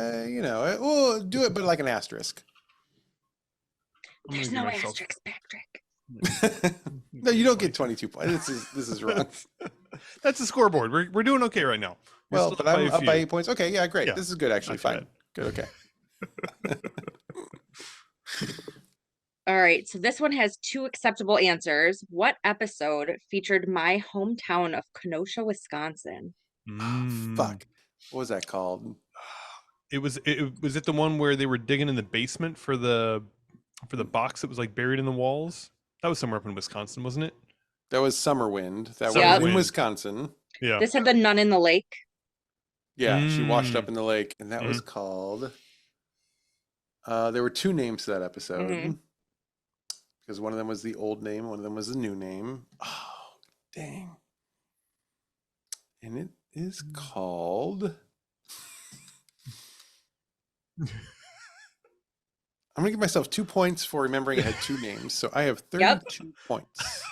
We'll do it, but like an asterisk. There's no asterisk, Patrick. No, you don't get 22 points. This is wrong. That's the scoreboard. We're doing okay right now. Well, but I'm up by 8 points. Okay, yeah, great. Yeah. This is good, actually. Fine. Bad. Good, okay. All right, so this one has 2 acceptable answers. What episode featured my hometown of Kenosha, Wisconsin? Fuck. What was that called? Was it the one where they were digging in the basement for the box that was like buried in the walls? That was somewhere up in Wisconsin, wasn't it? That was Summerwind. That Yep. was in Wisconsin. Yeah. This had the nun in the lake. Yeah, she washed up in the lake, and that was Mhm. called. There were 2 names to that episode. Mhm. Because one of them was the old name, one of them was the new name. Oh, dang. And it is called. I'm going to give myself 2 points for remembering it had 2 names. So I have 32 points.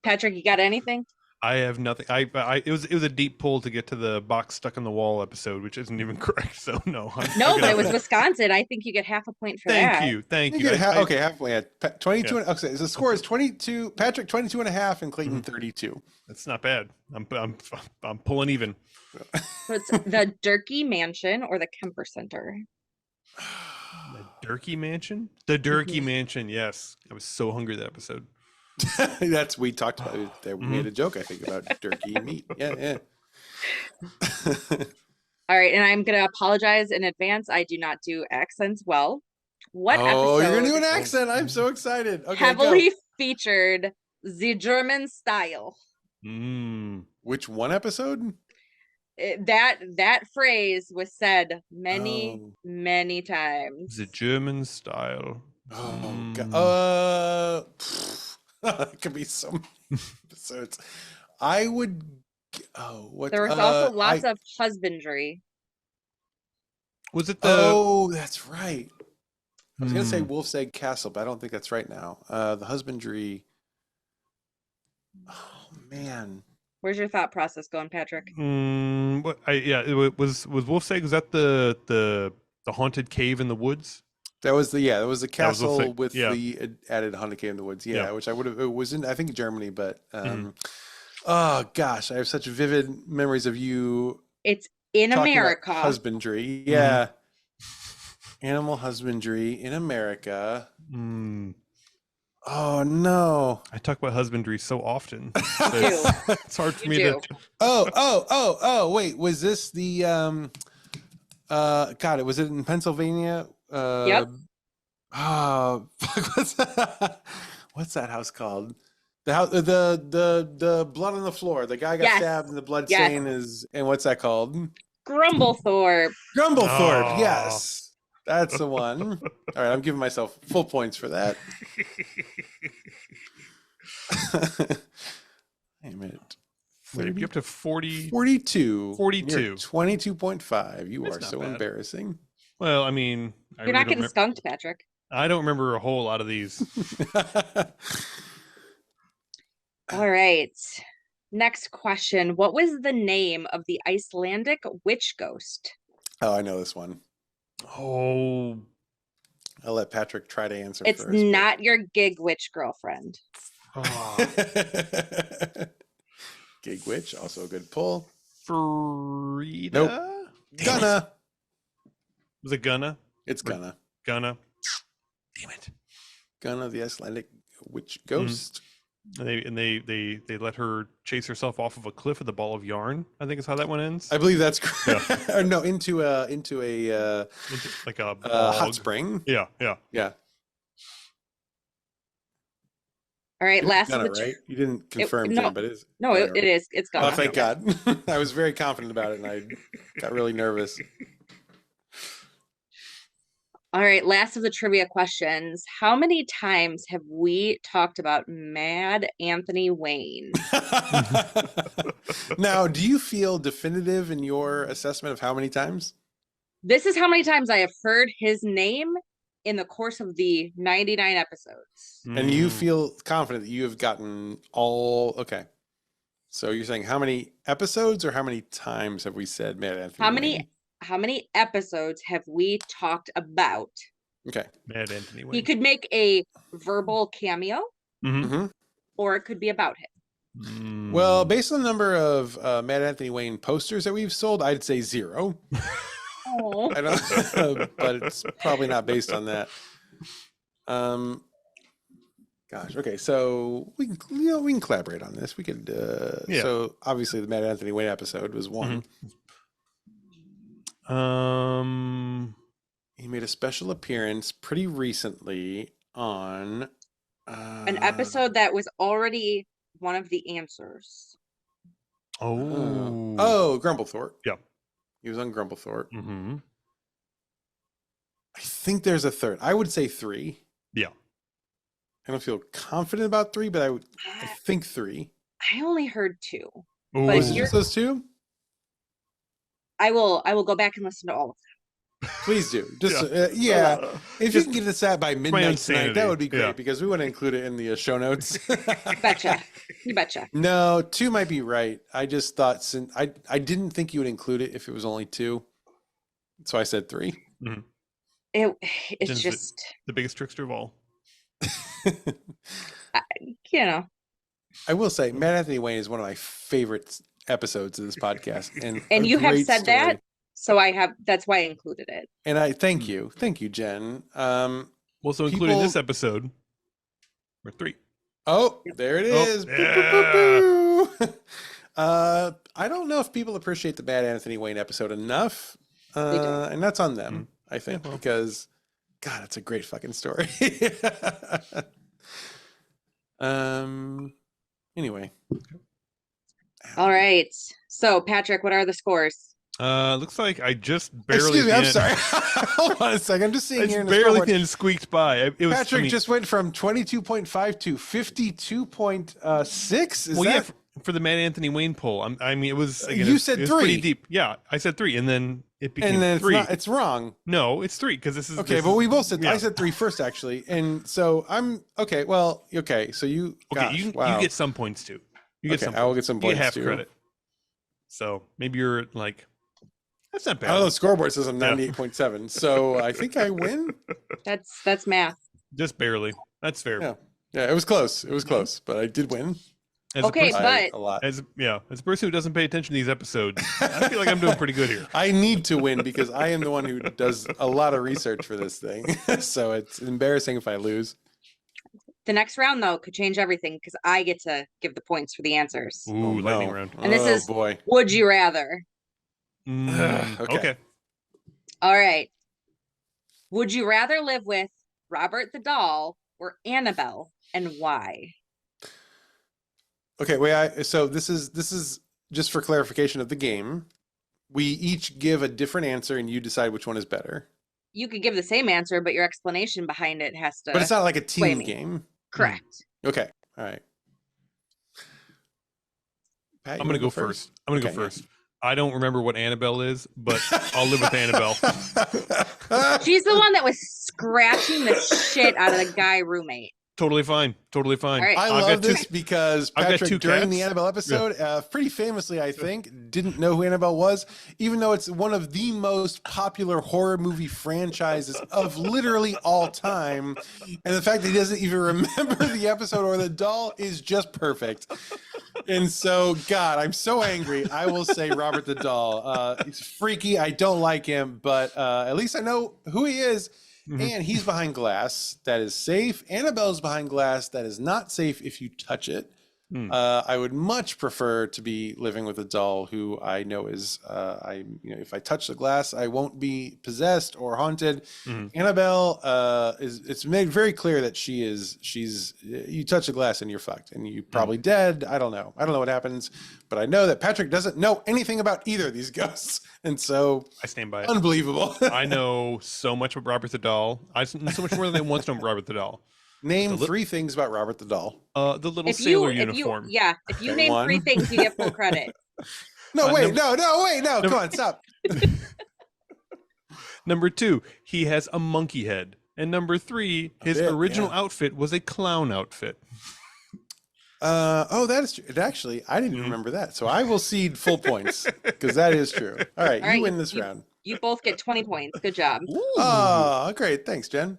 Patrick, you got anything? I have nothing. It was a deep pull to get to the box stuck in the wall episode, which isn't even correct. So no. No, but it was Wisconsin. I think you get half a point for that. Thank you. Okay, halfway. Yeah, 22. Yeah. Okay, so the score is 22. Patrick 22 and a half, and Clayton 32. That's not bad. I'm pulling even. So it's the Durkee Mansion or the Kemper Center. The Durkee Mansion. The Durkee Mansion. Yes, I was so hungry that episode. We talked about it. That we made a joke, I think, about turkey meat. Yeah. All right, and I'm gonna apologize in advance. I do not do accents well. What episode? Oh, you're gonna do an accent! I'm so excited. Okay, heavily featured the German style. Which one episode? That phrase was said many times. The German style. Oh God. It could be some episodes. I would. There was also lots of husbandry. Was it the? Oh, that's right. I was gonna say Wolf's Egg Castle, but I don't think that's right now. The husbandry. Oh man. Where's your thought process going, Patrick? It was Wolf's Egg. Was that the haunted cave in the woods? That was the castle with the added haunted cave in the woods. Yeah, which I would have. It was in, I think, Germany, but oh gosh, I have such vivid memories of you. It's in America. Husbandry, yeah. Animal husbandry in America. Oh no! I talk about husbandry so often. It's hard for me to. Oh! Wait, was this the God? Was it in Pennsylvania? Yep. Oh, what's that house called? The house, the blood on the floor. The guy got stabbed, and the blood stain is. And what's that called? Grumblethorpe. Grumblethorpe. Yes, that's the one. All right, I'm giving myself full points for that. Wait a minute. You're up to 40. 42. 42. 22.5. You are so bad. Embarrassing. Well, I mean, you're not getting skunked, Patrick. I don't remember a whole lot of these. All right. Next question. What was the name of the Icelandic witch ghost? Oh, I know this one. Oh. I'll let Patrick try to answer first. It's not your gig witch girlfriend. Gig witch, also a good pull. Frida? Nope. Gunna. Was it Gunna? It's Gunna. Gunna. Damn it. Gunna, the Icelandic witch ghost. And they let her chase herself off of a cliff with a ball of yarn. I think is how that one ends. I believe that's correct. Yeah. Or no, into a like a hot spring. Yeah. All right, last Gunna, of the right? You didn't confirm, Jen, but it's it is. It's Gunna. Oh, thank God. I was very confident about it, and I got really nervous. All right, last of the trivia questions. How many times have we talked about Mad Anthony Wayne? Now, do you feel definitive in your assessment of how many times? This is how many times I have heard his name in the course of the 99 episodes. And you feel confident that you have gotten all... Okay. So you're saying how many episodes or how many times have we said Mad Anthony Wayne? How many episodes have we talked about? Okay. Mad Anthony Wayne. He could make a verbal cameo, or it could be about him. Well, based on the number of Mad Anthony Wayne posters that we've sold, I'd say 0. Oh. I don't, but it's probably not based on that. Gosh. Okay. So we can collaborate on this. We could. Yeah. So obviously the Matt Anthony Wayne episode was one. He made a special appearance pretty recently on An episode that was already one of the answers. Grumblethorpe. Yeah. He was on Grumblethorpe. Mm-hmm. I think there's a third. I would say 3. Yeah. I don't feel confident about 3, but I think 3. I only heard 2. Ooh. But Was it just those 2? I will go back and listen to all of them. Please do. Just If you can get this out by midnight tonight, that would be great because we want to include it in the show notes. You betcha. No, 2 might be right. I just thought I didn't think you would include it if it was only 2, so I said 3. Mm-hmm. It's Jen's just the biggest trickster of all. I will say, Matt Anthony Wayne is one of my favorite episodes of this podcast, and you have said that, so that's why I included it. And I thank you, Jen. Also included in this episode, we're 3. Oh, there it is. Yeah. Boop, boop, boop, boop. I don't know if people appreciate the Matt Anthony Wayne episode enough, and that's on them, I think, because God, it's a great fucking story. Anyway. All right. So, Patrick, what are the scores? Looks like I just barely. Excuse me, I'm sorry. Hold on a second. I'm just seeing here in the barely scoreboard. squeaked by. Patrick just went from 22.5 to 52.6. Yeah, for the Matt Anthony Wayne poll. It was. Again, you said 3. Pretty deep. Yeah, I said 3, and then it became 3. It's wrong. No, it's 3 because this is okay. But we both said I said 3 first, actually, and so I'm okay. Well, okay. So you you get some points too. You get some. I will get some points. You get half too. credit. So maybe you're like, that's not bad. I don't know. The scoreboard says I'm 98.7, so I think I win. That's math. Just barely. That's fair. Yeah. It was close. But I did win. As a person who doesn't pay attention to these episodes, I feel like I'm doing pretty good here. I need to win because I am the one who does a lot of research for this thing. So it's embarrassing if I lose. The next round, though, could change everything because I get to give the points for the answers. Ooh, lightning round. And this is Would You Rather? Okay. All right. Would you rather live with Robert the doll or Annabelle, and why? Okay, so this is just for clarification of the game. We each give a different answer and you decide which one is better. You could give the same answer, but your explanation behind it has to. But it's not like a team game. Correct. Okay. All right. Pat, I'm going to go first. I'm going to go first. I don't remember what Annabelle is, but I'll live with Annabelle. She's the one that was scratching the shit out of the guy roommate. Totally fine. Totally fine. Right. I love this because Patrick, during the Annabelle episode, pretty famously, I think, didn't know who Annabelle was, even though it's one of the most popular horror movie franchises of literally all time. And the fact that he doesn't even remember the episode or the doll is just perfect. And so, God, I'm so angry. I will say Robert the doll. He's freaky. I don't like him, but at least I know who he is. Mm-hmm. And he's behind glass that is safe. Annabelle's behind glass that is not safe if you touch it. I would much prefer to be living with a doll who I know is, if I touch the glass, I won't be possessed or haunted. Annabelle it's made very clear that she's you touch the glass and you're fucked and you're probably dead. I don't know what happens, but I know that Patrick doesn't know anything about either of these ghosts. And so I stand by it. Unbelievable. I know so much about Robert the doll. I know so much more than I once know about Robert the doll. Name 3 things about Robert the doll. The little sailor uniform. If you name 3 things, you get full credit. No, come on, stop. Number 2, he has a monkey head. And number 3, his original outfit was a clown outfit. That is true. Actually, I didn't remember that. So I will cede full points because that is true. All right, you win this round. You both get 20 points. Good job. Oh, great. Thanks, Jen.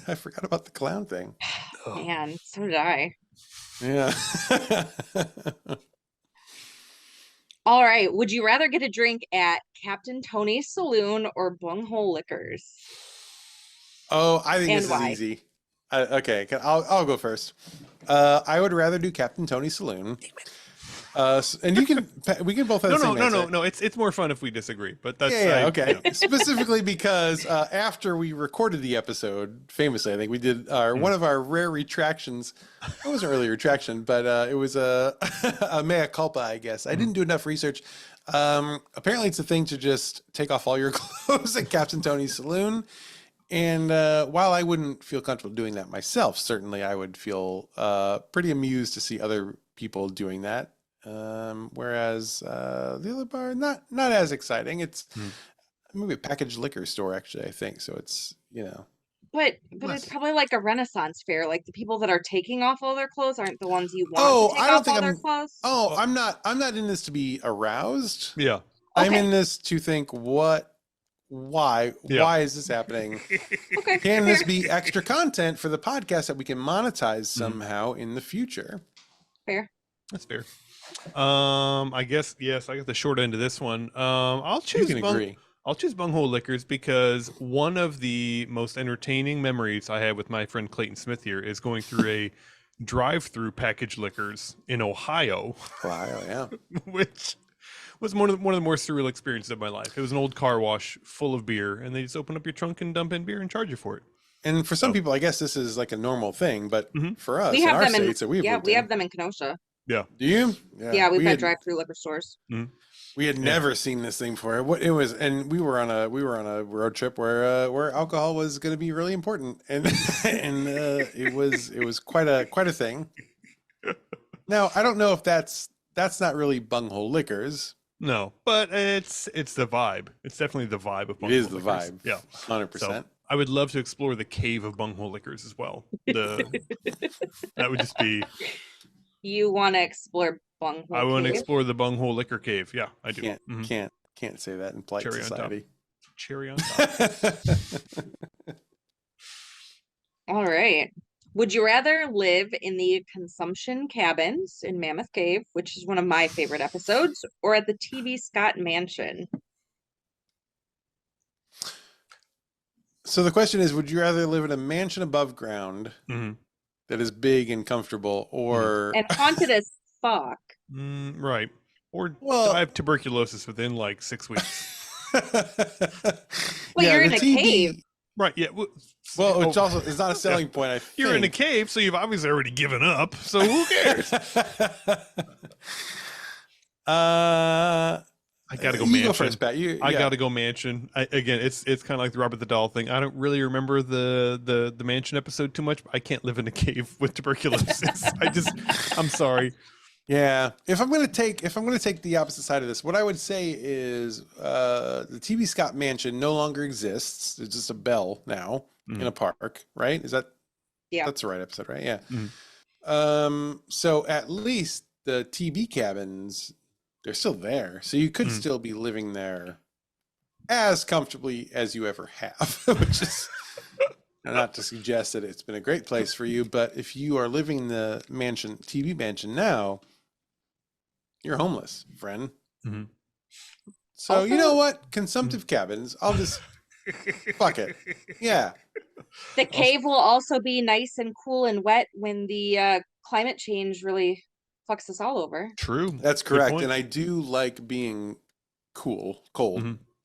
I forgot about the clown thing. Man, so did I. Yeah. All right. Would you rather get a drink at Captain Tony's Saloon or Bunghole Liquors? Oh, I think And this is why? easy. Okay, I'll go first. I would rather do Captain Tony's Saloon. And we can both have the same answer. No. It's more fun if we disagree. But that's Okay. you know. Specifically because after we recorded the episode, famously, I think we did one of our rare retractions. It wasn't really a retraction, but it was a mea culpa, I guess. I didn't do enough research. Apparently, it's a thing to just take off all your clothes at Captain Tony's Saloon. And while I wouldn't feel comfortable doing that myself, certainly I would feel pretty amused to see other people doing that. Whereas the other bar, not as exciting. It's maybe a packaged liquor store, actually, I think. So it's, But it's probably like a Renaissance fair. Like the people that are taking off all their clothes aren't the ones you want to take off all their clothes. Oh, I'm not in this to be aroused. Yeah. I'm in this to think why is this happening? Okay. Can this be extra content for the podcast that we can monetize somehow in the future? Fair. That's fair. I guess yes. I got the short end of this one. I'll choose. I'll choose Bunghole Liquors because one of the most entertaining memories I had with my friend Clayton Smith here is going through a drive-through packaged liquors in Ohio. Ohio, yeah. Which was one of the more surreal experiences of my life. It was an old car wash full of beer, and they just open up your trunk and dump in beer and charge you for it. And for some people, I guess this is like a normal thing, but for us, we have them states that we have them in Kenosha. Yeah. Do you? Yeah, we've got drive-through liquor stores. We had never seen this thing before. It was, and we were on a road trip where alcohol was going to be really important, and it was quite a thing. Now I don't know if that's not really Bunghole Liquors. No, but it's the vibe. It's definitely the vibe of Bunghole. It is the Liquors. vibe. Yeah, 100%. So I would love to explore the cave of Bunghole Liquors as well. That would just be. You want to explore Bunghole? I want to explore the Bunghole Liquor Cave. Yeah, I do. Can't say that in polite Cherry society. Cherry on top. All right. Would you rather live in the consumption cabins in Mammoth Cave, which is one of my favorite episodes, or at the TV Scott Mansion? So the question is, would you rather live in a mansion above ground that is big and comfortable, or and haunted as fuck? Right. Or die of tuberculosis within like 6 weeks. You're in a cave. Right, yeah. Well, which also is not a selling point, I think. You're in a cave, so you've obviously already given up, so who cares? I gotta go mansion. You go first, Pat. I gotta go mansion. Again, it's kind of like the Robert the Doll thing. I don't really remember the mansion episode too much. But I can't live in a cave with tuberculosis. I'm sorry. Yeah, if I'm gonna take the opposite side of this, what I would say is the TV Scott Mansion no longer exists. It's just a bell now in a park, right? Is that? Yeah, that's the right episode, right? Yeah. So at least the TB cabins, they're still there, so you could still be living there as comfortably as you ever have, which is not to suggest that it's been a great place for you, but if you are living in the TV mansion now, you're homeless, friend. So also, you know what? Consumptive cabins. I'll just fuck it. Yeah. The cave will also be nice and cool and wet when the climate change really fucks us all over. True. That's correct. And I do like being cold.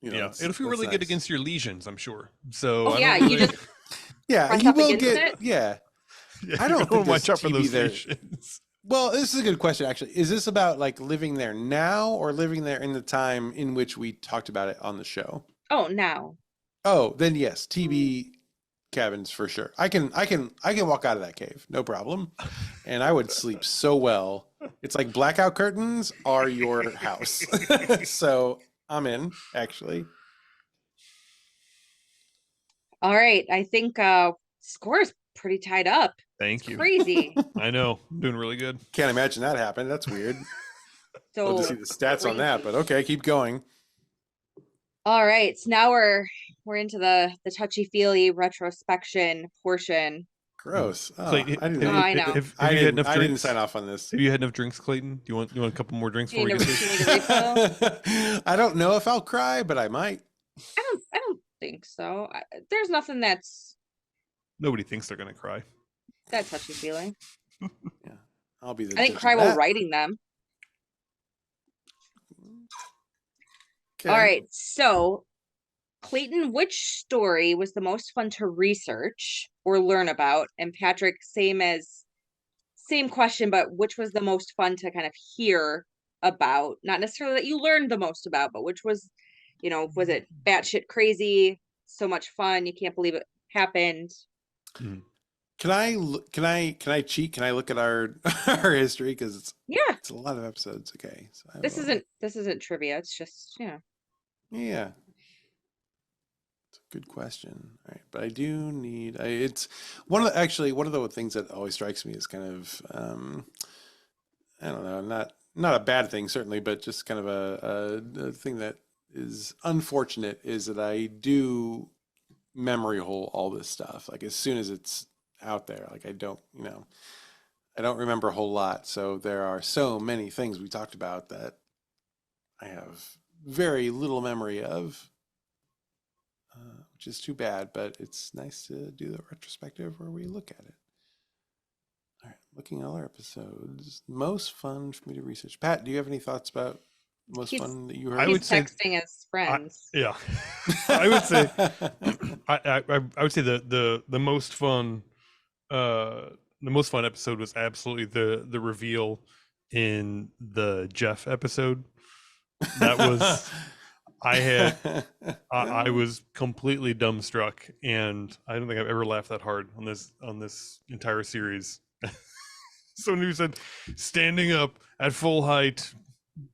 It'll feel really good against your lesions, I'm sure. So you just you will get I don't think watch out for those there. lesions. Well, this is a good question, actually. Is this about like living there now or living there in the time in which we talked about it on the show? Oh, now. Oh, then yes, TB cabins for sure. I can walk out of that cave, no problem. And I would sleep so well. It's like blackout curtains are your house. So I'm in, actually. All right. I think score is pretty tied up. Thank you. Crazy. I know. I'm doing really good. Can't imagine that happened. That's weird. So love to see the stats on that, but okay, keep going. All right. So now we're into the touchy-feely retrospection portion. Gross. Oh, Clayton, I didn't I know. I didn't sign off on this. Have you had enough drinks, Clayton? Do you want a couple more drinks before we get this? I don't know if I'll cry, but I might. I don't think so. There's nothing that's Nobody thinks they're gonna cry. That touchy feeling. Yeah, I'll be the. I didn't judge cry of while that. writing them. Okay. All right, so Clayton, which story was the most fun to research or learn about? And Patrick, same question, but which was the most fun to kind of hear about? Not necessarily that you learned the most about, but which was, was it batshit crazy, so much fun, you can't believe it happened? Can I cheat? Can I look at our our history, because Yeah, it's a lot of episodes. Okay, so I this will- isn't trivia. It's just Yeah, it's a good question. All right, but I do need. It's one of the things that always strikes me is kind of I don't know, not a bad thing certainly, but just kind of a thing that is unfortunate is that I do memory hole all this stuff. Like as soon as it's out there, like I don't remember a whole lot. So there are so many things we talked about that I have very little memory of, which is too bad, but it's nice to do the retrospective where we look at it. All right, looking at all our episodes. Most fun for me to research. Pat, do you have any thoughts about most fun that you heard? I would he's say- texting his friends. Yeah, I would say I would say the most fun episode was absolutely the reveal in the Jeff episode. That was I was completely dumbstruck, and I don't think I've ever laughed that hard on this entire series. Someone who said, "Standing up at full height,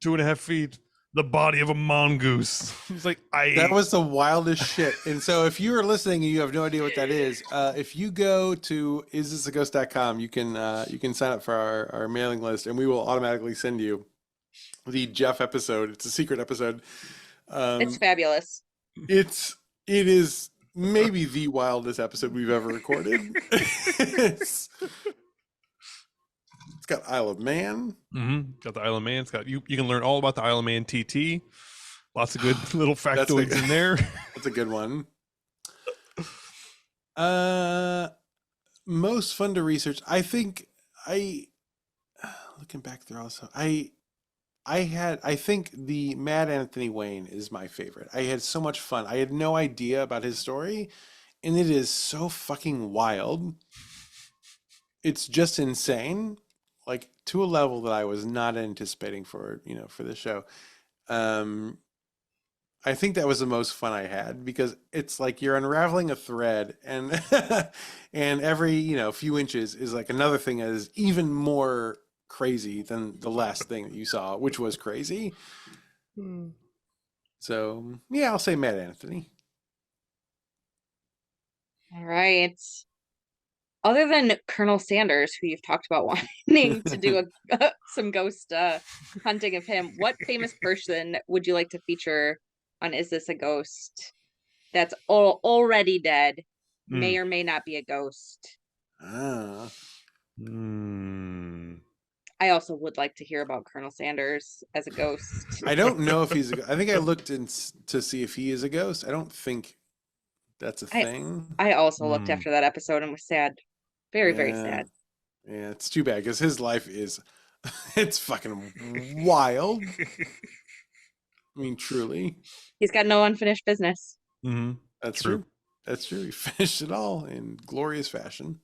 2.5 feet, the body of a mongoose." It's like that was the wildest shit. And so if you are listening and you have no idea what that is, if you go to isthisaghost.com, you can sign up for our mailing list, and we will automatically send you the Jeff episode. It's a secret episode. It's fabulous. It is maybe the wildest episode we've ever recorded. It's got Isle of Man. Got the Isle of Man. It's got you can learn all about the Isle of Man TT. Lots of good little factoids in there. That's a good one. Most fun to research. I think looking back through also, I think the Mad Anthony Wayne is my favorite. I had so much fun. I had no idea about his story, and it is so fucking wild. It's just insane, like to a level that I was not anticipating for this show. I think that was the most fun I had, because it's like you're unraveling a thread, and and every few inches is like another thing that is even more crazy than the last thing that you saw, which was crazy. So yeah, I'll say Mad Anthony. All right. Other than Colonel Sanders, who you've talked about wanting to do some ghost hunting of him, what famous person would you like to feature on Is This a Ghost that's already dead, may or may not be a ghost? I also would like to hear about Colonel Sanders as a ghost. I don't know if he's I think I looked to see if he is a ghost. I don't think that's a thing. I also looked after that episode and was sad. Very, very sad. Yeah, it's too bad, because his life is it's fucking wild. I mean, truly. He's got no unfinished business. That's true. That's true. He finished it all in glorious fashion.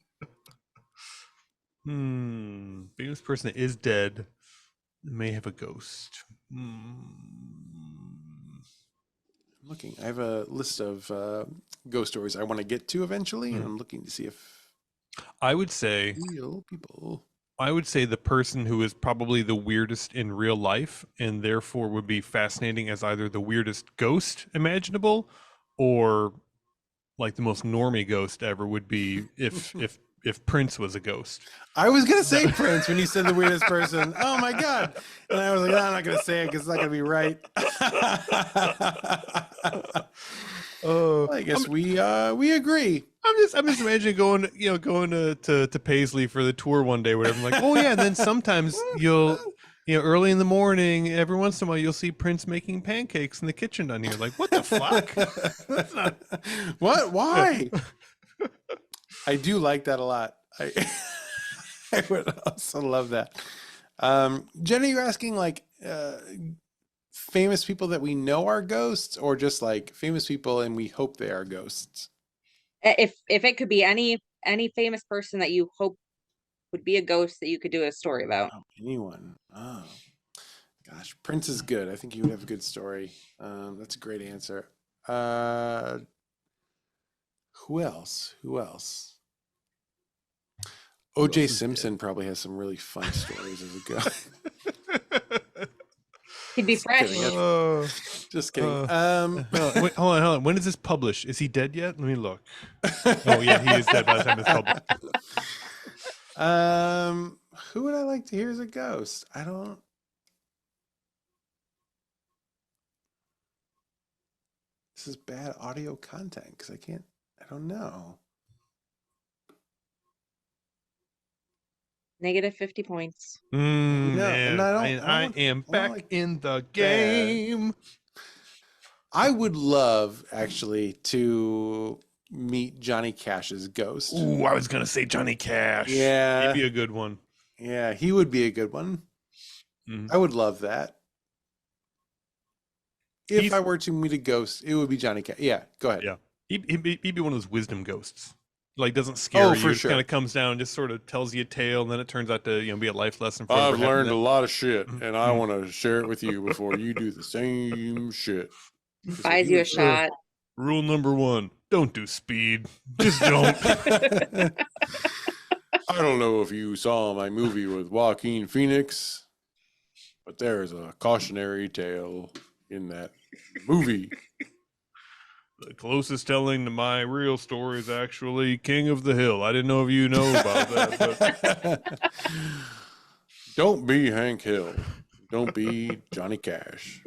Famous person that is dead may have a ghost. Looking, I have a list of ghost stories I want to get to eventually, and I'm looking to see if I would say real people. I would say the person who is probably the weirdest in real life, and therefore would be fascinating as either the weirdest ghost imaginable, or like the most normie ghost ever, would be if Prince was a ghost. I was gonna say Prince when you said the weirdest person. Oh my god! And I was like, no, I'm not gonna say it because it's not gonna be right. I guess we agree. I'm just imagining going to Paisley for the tour one day, whatever. I'm like, oh yeah, and then sometimes you'll early in the morning, every once in a while, you'll see Prince making pancakes in the kitchen down here. Like, what the fuck? That's not... What? Why? I do like that a lot. I would also love that. Jenny, you're asking like famous people that we know are ghosts, or just like famous people and we hope they are ghosts? If it could be any famous person that you hope would be a ghost that you could do a story about. Oh, anyone. Oh, gosh. Prince is good. I think he would have a good story. That's a great answer. Who else? Who else? Who O.J. else is Simpson probably has some really fun stories as a ghost. He'd be Just fresh. kidding. Just kidding. Wait, hold on. When is this published? Is he dead yet? Let me look. Oh yeah, he is dead by the time it's published. Who would I like to hear as a ghost? I don't. This is bad audio content because I can't. I don't know. Negative 50 points. No, Man, and I am back like in the game. I would love actually to meet Johnny Cash's ghost. Ooh, I was gonna say Johnny Cash. Yeah. He'd be a good one. Yeah, he would be a good one. Mhm. I would love that. If I were to meet a ghost, it would be Johnny Cash. Yeah, go ahead. Yeah, he'd be one of those wisdom ghosts. Like doesn't scare you. For Just sure. kind of comes down and just sort of tells you a tale, and then it turns out to be a life lesson. For I've learned a that. lot of shit, and I want to share it with you before you do the same shit. Buys you a shot. Rule number 1: don't do speed. Just don't. I don't know if you saw my movie with Joaquin Phoenix, but there's a cautionary tale in that movie. The closest telling to my real story is actually King of the Hill. I didn't know if you know about that. But... Don't be Hank Hill. Don't be Johnny Cash.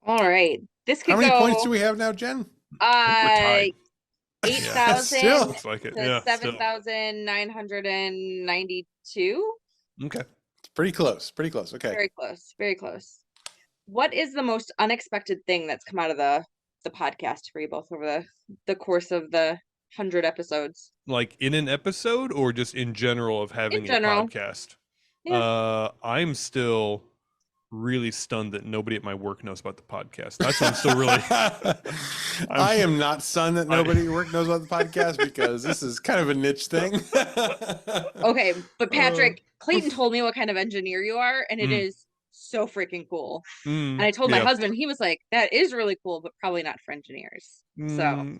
All right. This could How many go, points do we have now, Jen? tied. 8,000 Still. Looks like it. to Yeah. 7,992. Okay. It's pretty close. Pretty close. Okay. Very close. Very close. What is the most unexpected thing that's come out of the podcast for you both over the course of the 100 episodes? Like in an episode or just in general of having a general. podcast? Yeah. I'm still really stunned that nobody at my work knows about the podcast. That's what I'm still really. I am not stunned that nobody at work knows about the podcast because this is kind of a niche thing. Okay, but Patrick, Clayton told me what kind of engineer you are, and it is so freaking cool. And I told my husband, he was like, that is really cool, but probably not for engineers. So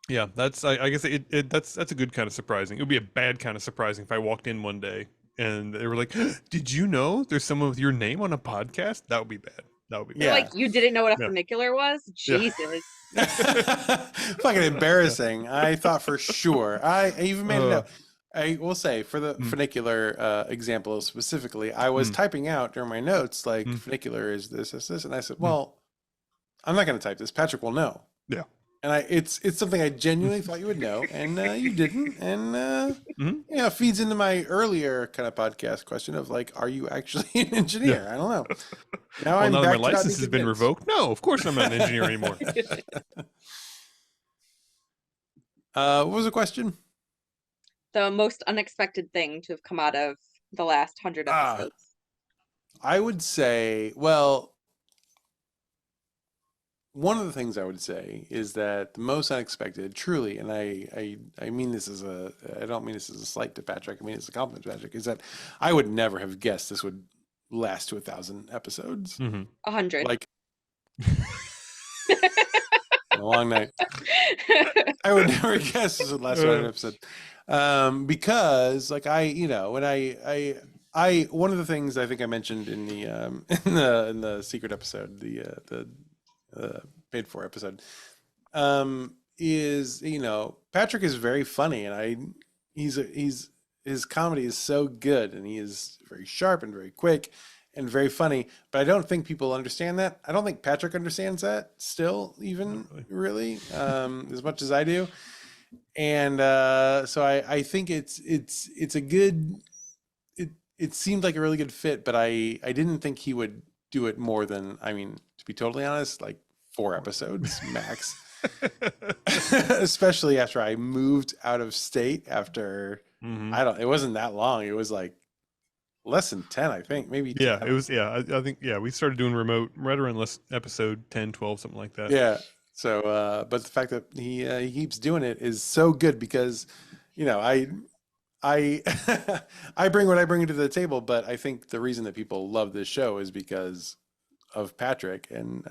yeah, that's I guess that's a good kind of surprising. It would be a bad kind of surprising if I walked in one day and they were like, did you know there's someone with your name on a podcast? That would be bad. That would be bad. Yeah. Like you didn't know what a funicular was? Jesus. Fucking embarrassing. I thought for sure. I even made it up. I will say for the funicular example specifically, I was typing out during my notes like funicular is this, and I said, well, I'm not going to type this. Patrick will know. Yeah. And it's something I genuinely thought you would know, and you didn't. And it feeds into my earlier kind of podcast question of like, are you actually an engineer? I don't know. Now Well, I'm now that back my to not license be has been convinced. revoked. No, of course I'm not an engineer anymore. What was the question? The most unexpected thing to have come out of the last 100 episodes. I would say, well, one of the things I would say is that the most unexpected, truly, and I mean this as I don't mean this as a slight to Patrick. I mean it's a compliment to Patrick. Is that I would never have guessed this would last to 1,000 episodes. 100. Like a long night. I would never guess this would last to 100 episodes. Because like when I one of the things I think I mentioned in the secret episode, the paid for episode, is Patrick is very funny, and his comedy is so good, and he is very sharp and very quick and very funny, but I don't think people understand that. I don't think Patrick understands that still, even really, as much as I do. And so I think it's a good, it seemed like a really good fit, but I didn't think he would do it more than, to be totally honest, like 4 episodes max. especially after I moved out of state after, it wasn't that long. It was like less than 10, I think, maybe 10. Yeah, it was. Yeah, I think. Yeah, we started doing remote right around episode 10, 12, something like that. Yeah. So, but the fact that he keeps doing it is so good because, I I bring what I bring to the table, but I think the reason that people love this show is because of Patrick, and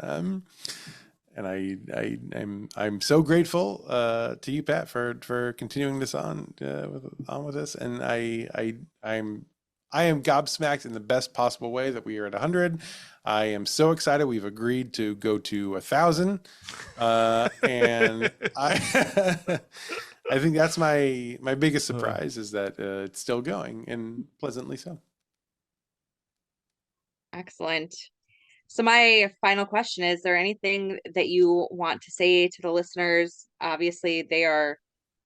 I'm so grateful to you, Pat, for continuing this on with us, and I am gobsmacked in the best possible way that we are at 100. I am so excited. We've agreed to go to 1,000, and I think that's my biggest surprise is that it's still going, and pleasantly so. Excellent. So my final question is there anything that you want to say to the listeners? Obviously, they are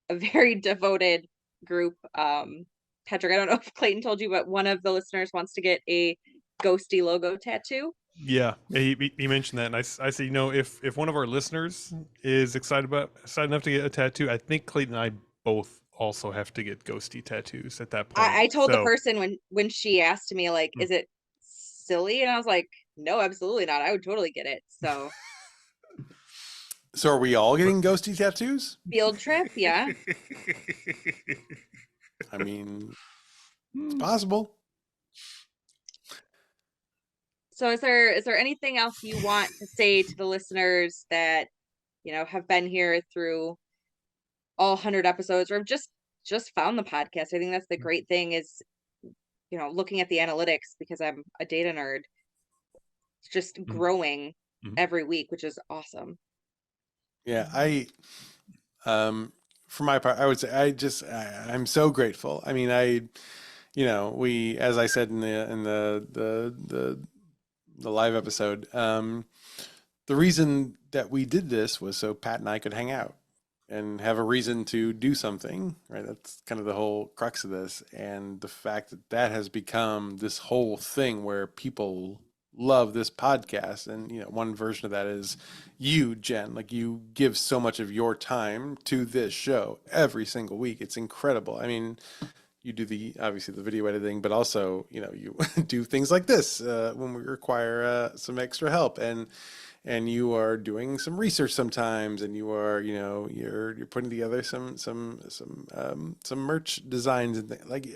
a very devoted group. Patrick, I don't know if Clayton told you, but one of the listeners wants to get a ghosty logo tattoo. Yeah, he mentioned that, and I said, if one of our listeners is excited enough to get a tattoo, I think Clayton and I both also have to get ghosty tattoos at that point. I told the person when she asked me, like, is it silly? And I was like, no, absolutely not. I would totally get it. So are we all getting ghosty tattoos? Field trip, yeah. I mean, it's possible. So is there anything else you want to say to the listeners that, have been here through all 100 episodes or have just found the podcast? I think that's the great thing is, looking at the analytics, because I'm a data nerd, it's just growing every week, which is awesome. Yeah, for my part, I would say I'm so grateful. I mean, we, as I said in the live episode, the reason that we did this was so Pat and I could hang out and have a reason to do something, right? That's kind of the whole crux of this. And the fact that that has become this whole thing where people love this podcast. And, one version of that is you, Jen, like you give so much of your time to this show every single week. It's incredible. I mean, you do obviously the video editing, but also, you do things like this when we require some extra help, and you are doing some research sometimes, and you are, you're putting together some merch designs and things. Like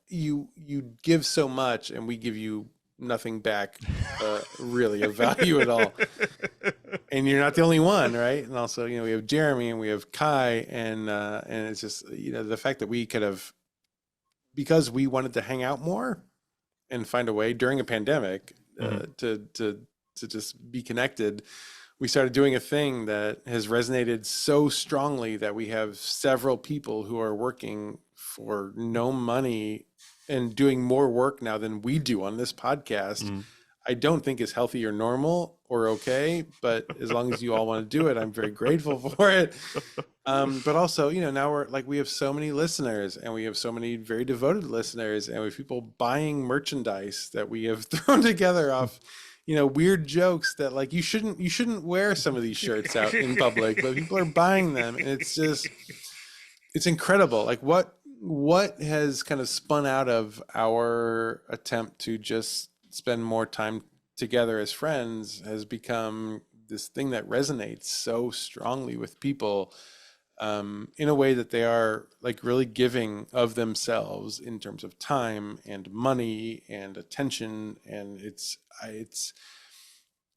you give so much, and we give you nothing back, really of value at all. And you're not the only one, right? And also, we have Jeremy and we have Kai, and it's just, the fact that we could have, because we wanted to hang out more and find a way during a pandemic to just be connected, we started doing a thing that has resonated so strongly that we have several people who are working for no money and doing more work now than we do on this podcast. I don't think is healthy or normal or okay, but as long as you all want to do it, I'm very grateful for it. But also, now we have so many listeners, and we have so many very devoted listeners, and we have people buying merchandise that we have thrown together off, weird jokes that like you shouldn't wear some of these shirts out in public, but people are buying them, and it's incredible. Like what has kind of spun out of our attempt to just spend more time together as friends has become this thing that resonates so strongly with people, in a way that they are like really giving of themselves in terms of time and money and attention. And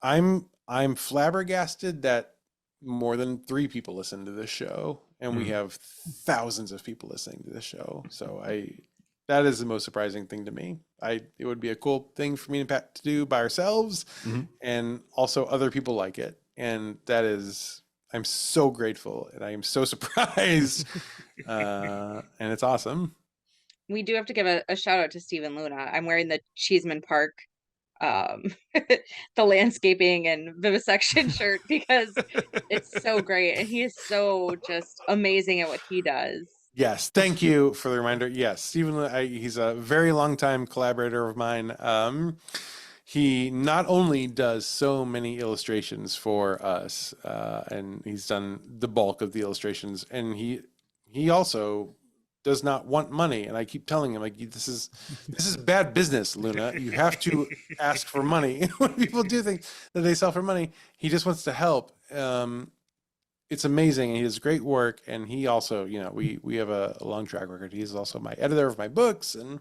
I'm flabbergasted that more than 3 people listen to this show, and we have thousands of people listening to this show. So that is the most surprising thing to me. It would be a cool thing for me and Pat to do by ourselves, and also other people like it. And I'm so grateful, and I am so surprised, and it's awesome. We do have to give a shout out to Stephen Luna. I'm wearing the Cheeseman Park, the landscaping and vivisection shirt because it's so great, and he is so just amazing at what he does. Yes, thank you for the reminder. Yes, Stephen, he's a very long time collaborator of mine. he not only does so many illustrations for us, and he's done the bulk of the illustrations, and he also does not want money. And I keep telling him, like, this is bad business, Luna. You have to ask for money when people do things that they sell for money. He just wants to help. It's amazing, and he does great work. And he also, you know, we have a long track record. He's also my editor of my books, and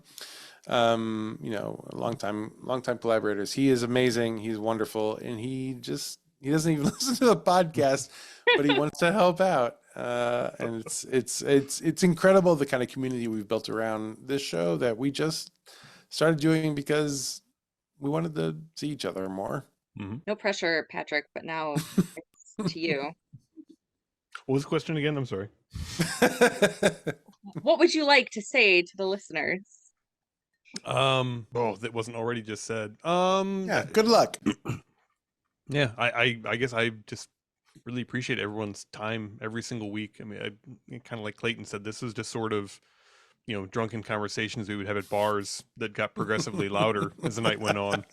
you know, long time collaborators. He is amazing. He's wonderful, and he doesn't even listen to the podcast, but he wants to help out. And it's incredible the kind of community we've built around this show that we just started doing because we wanted to see each other more. No pressure, Patrick, but now it's to you. What was the question again? I'm sorry. What would you like to say to the listeners? That wasn't already just said. Yeah, good luck. Yeah, I guess I just really appreciate everyone's time every single week. I mean, kind of like Clayton said, this is just sort of, you know, drunken conversations we would have at bars that got progressively louder as the night went on.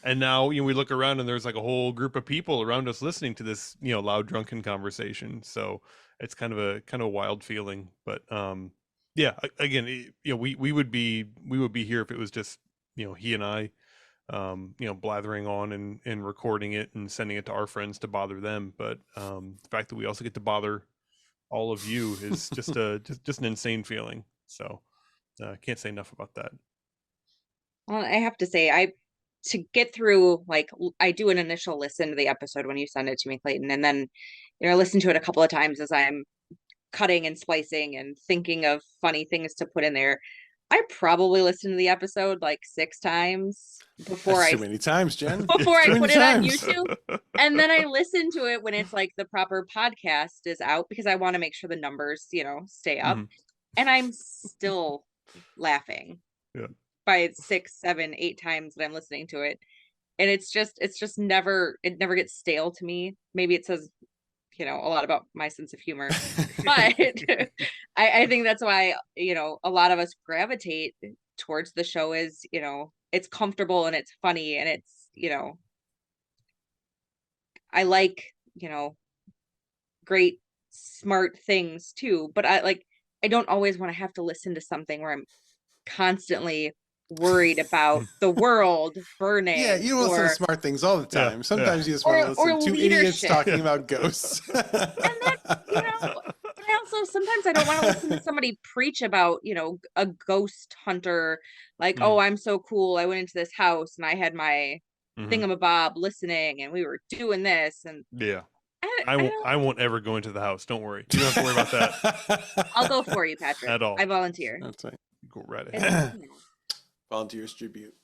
And now, you know, we look around and there's like a whole group of people around us listening to this, you know, loud drunken conversation. So it's kind of a wild feeling. But yeah, again, you know, we would be here if it was just, you know, he and I, you know, blathering on and recording it and sending it to our friends to bother them. But the fact that we also get to bother all of you is just just an insane feeling. So I can't say enough about that. Well, I have to say, to get through, like, I do an initial listen to the episode when you send it to me, Clayton, and then, you know, listen to it a couple of times as I'm cutting and splicing and thinking of funny things to put in there. I probably listened to the episode like 6 times before That's too many times, Jen. before I Too put many it on times. YouTube. And then I listen to it when it's like the proper podcast is out, because I want to make sure the numbers, you know, stay up. And I'm still laughing. Yeah. By 6, 7, 8 times that I'm listening to it. And it's just never gets stale to me. Maybe it says, you know, a lot about my sense of humor. But I think that's why, you know, a lot of us gravitate towards the show is, you know, it's comfortable and it's funny and it's, you know, I like, you know, great, smart things too. But I don't always want to have to listen to something where I'm constantly worried about the world burning. Yeah, you don't listen to smart things all the time. Sometimes you just want to listen to idiots talking about ghosts. And that, you know, but I also sometimes I don't want to listen to somebody preach about, you know, a ghost hunter, like, oh, I'm so cool. I went into this house and I had my thingamabob listening and we were doing this. And yeah. I won't ever go into the house. Don't worry. You don't have to worry about that. I'll go for you, Patrick. At all. I volunteer. That's right. Go right ahead. Volunteers tribute.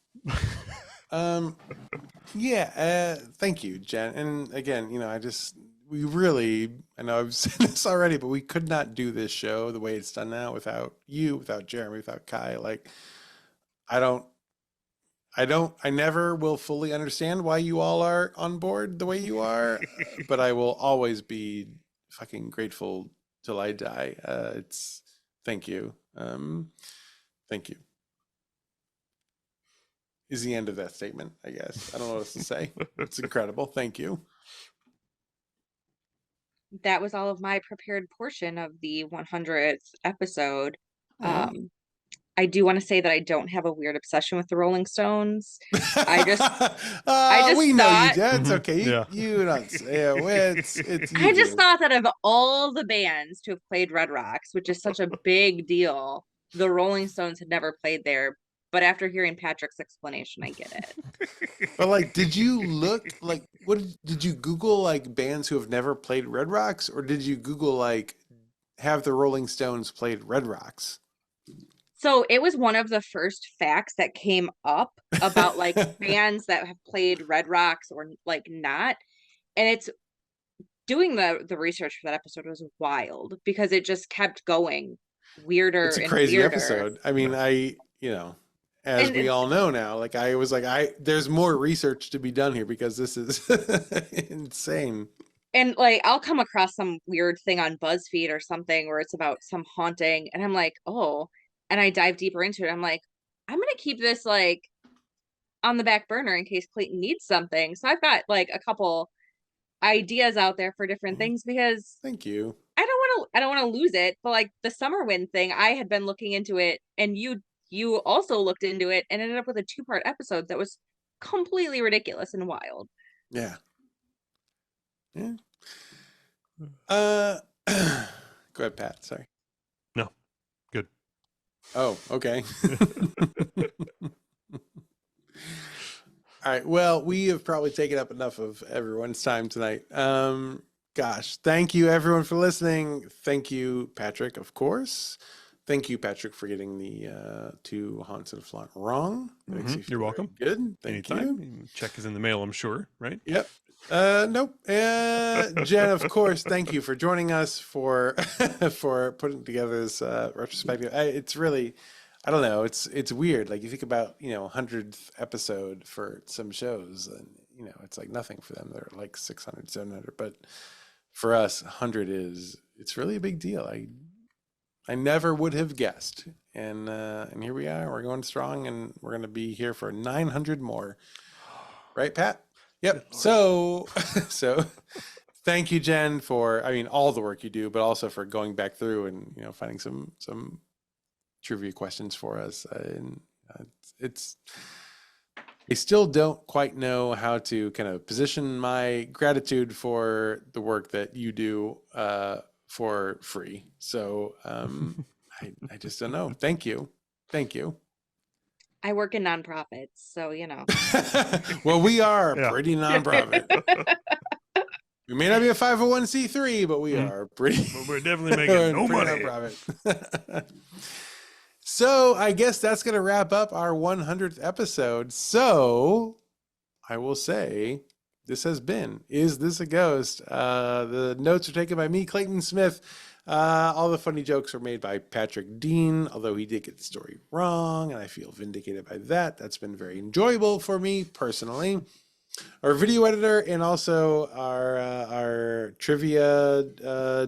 Yeah, thank you, Jen. And again, you know, I know I've said this already, but we could not do this show the way it's done now without you, without Jeremy, without Kai. Like, I never will fully understand why you all are on board the way you are, but I will always be fucking grateful till I die. Thank you. Thank you. Is the end of that statement, I guess. I don't know what else to say. It's incredible. Thank you. That was all of my prepared portion of the 100th episode. I do want to say that I don't have a weird obsession with the Rolling Stones. I just we know thought, you, Jen. It's okay. Yeah. You don't say it's I just thought that of all the bands to have played Red Rocks, which is such a big deal, the Rolling Stones had never played there. But after hearing Patrick's explanation, I get it. But like, did you look like did you Google like bands who have never played Red Rocks, or did you Google like have the Rolling Stones played Red Rocks? So it was one of the first facts that came up about like bands that have played Red Rocks or like not. And it's doing the research for that episode was wild because it just kept going weirder. It's a crazy weirder. episode. I mean, as we all know now, like I was like, there's more research to be done here because this is insane. And like, I'll come across some weird thing on BuzzFeed or something where it's about some haunting and I'm like, oh, and I dive deeper into it. I'm like, I'm going to keep this like on the back burner in case Clayton needs something. So I've got like a couple ideas out there for different things because Thank you. I don't want to lose it. But like the summer wind thing, I had been looking into it, and you also looked into it and ended up with a 2-part episode that was completely ridiculous and wild. Yeah. Yeah. Go ahead, Pat. Sorry. No. Good. Oh, okay. All right. Well, we have probably taken up enough of everyone's time tonight. Gosh, thank you everyone for listening. Thank you, Patrick, of course. Thank you, Patrick, for getting the 2 haunts of Flaunt wrong. That makes me feel You're welcome. very good. Thank you. Anytime. Check is in the mail, I'm sure, right? Yep. Nope. Jen, of course, thank you for joining us for for putting together this retrospective. It's really, I don't know, it's weird. Like you think about, 100th episode for some shows, and it's like nothing for them. They're like 600, 700, but for us, 100 it's really a big deal. I never would have guessed, and here we are. We're going strong, and we're going to be here for 900 more. Right, Pat? Yep. So thank you, Jen, for, all the work you do, but also for going back through and, finding some trivia questions for us. And I still don't quite know how to kind of position my gratitude for the work that you do for free. So I just don't know. Thank you. Thank you. I work in nonprofits, so Well, we are a Yeah. pretty nonprofit. We may not be a 501c3, but we are pretty. But we're definitely making no money. Nonprofit. So I guess that's going to wrap up our 100th episode. So I will say this has been Is This a Ghost? The notes are taken by me, Clayton Smith. All the funny jokes are made by Patrick Dean, although he did get the story wrong, and I feel vindicated by that. That's been very enjoyable for me personally. Our video editor and also our trivia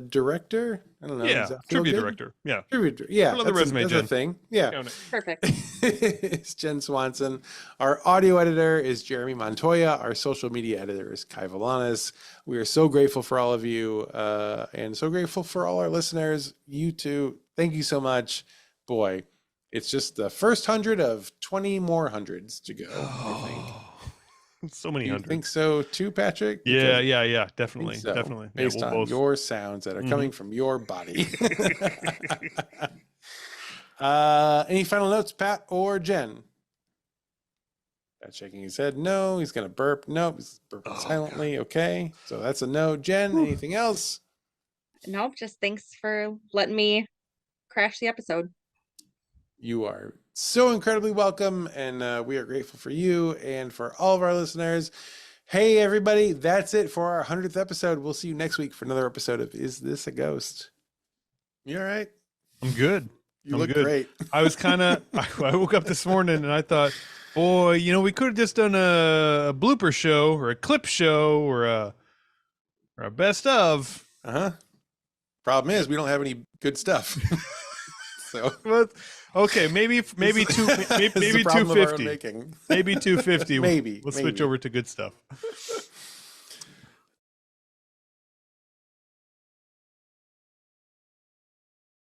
director. I don't know. Yeah, does that feel trivia good? director. Yeah. Trivia, yeah. Another resume, that's Jen. a thing. Yeah. Count it. perfect. It's Jen Swanson. Our audio editor is Jeremy Montoya. Our social media editor is Kai Valanis. We are so grateful for all of you and so grateful for all our listeners. You too. Thank you so much. Boy, it's just the first 100 of 20 more hundreds to go, I think. So many You hundreds. think so too, Patrick? Yeah, Because yeah, I definitely, think so, definitely. Based we'll on both. your sounds that are coming from your body. Any final notes, Pat or Jen? Pat's shaking his head. No, he's going to burp. Nope, he's burping silently. Okay, so that's a no. Jen, anything else? Nope, just thanks for letting me crash the episode. You are so incredibly welcome, and we are grateful for you and for all of our listeners. Hey, everybody, that's it for our 100th episode. We'll see you next week for another episode of Is This a Ghost? You all right? I'm good. You I'm look good. great. I was kind of, I woke up this morning and I thought, boy, we could have just done a blooper show or a clip show or a best of. Problem is, we don't have any good stuff. So But okay, maybe This is the maybe problem of our own 250. making. Maybe 250. Maybe, We'll switch maybe. over to good stuff.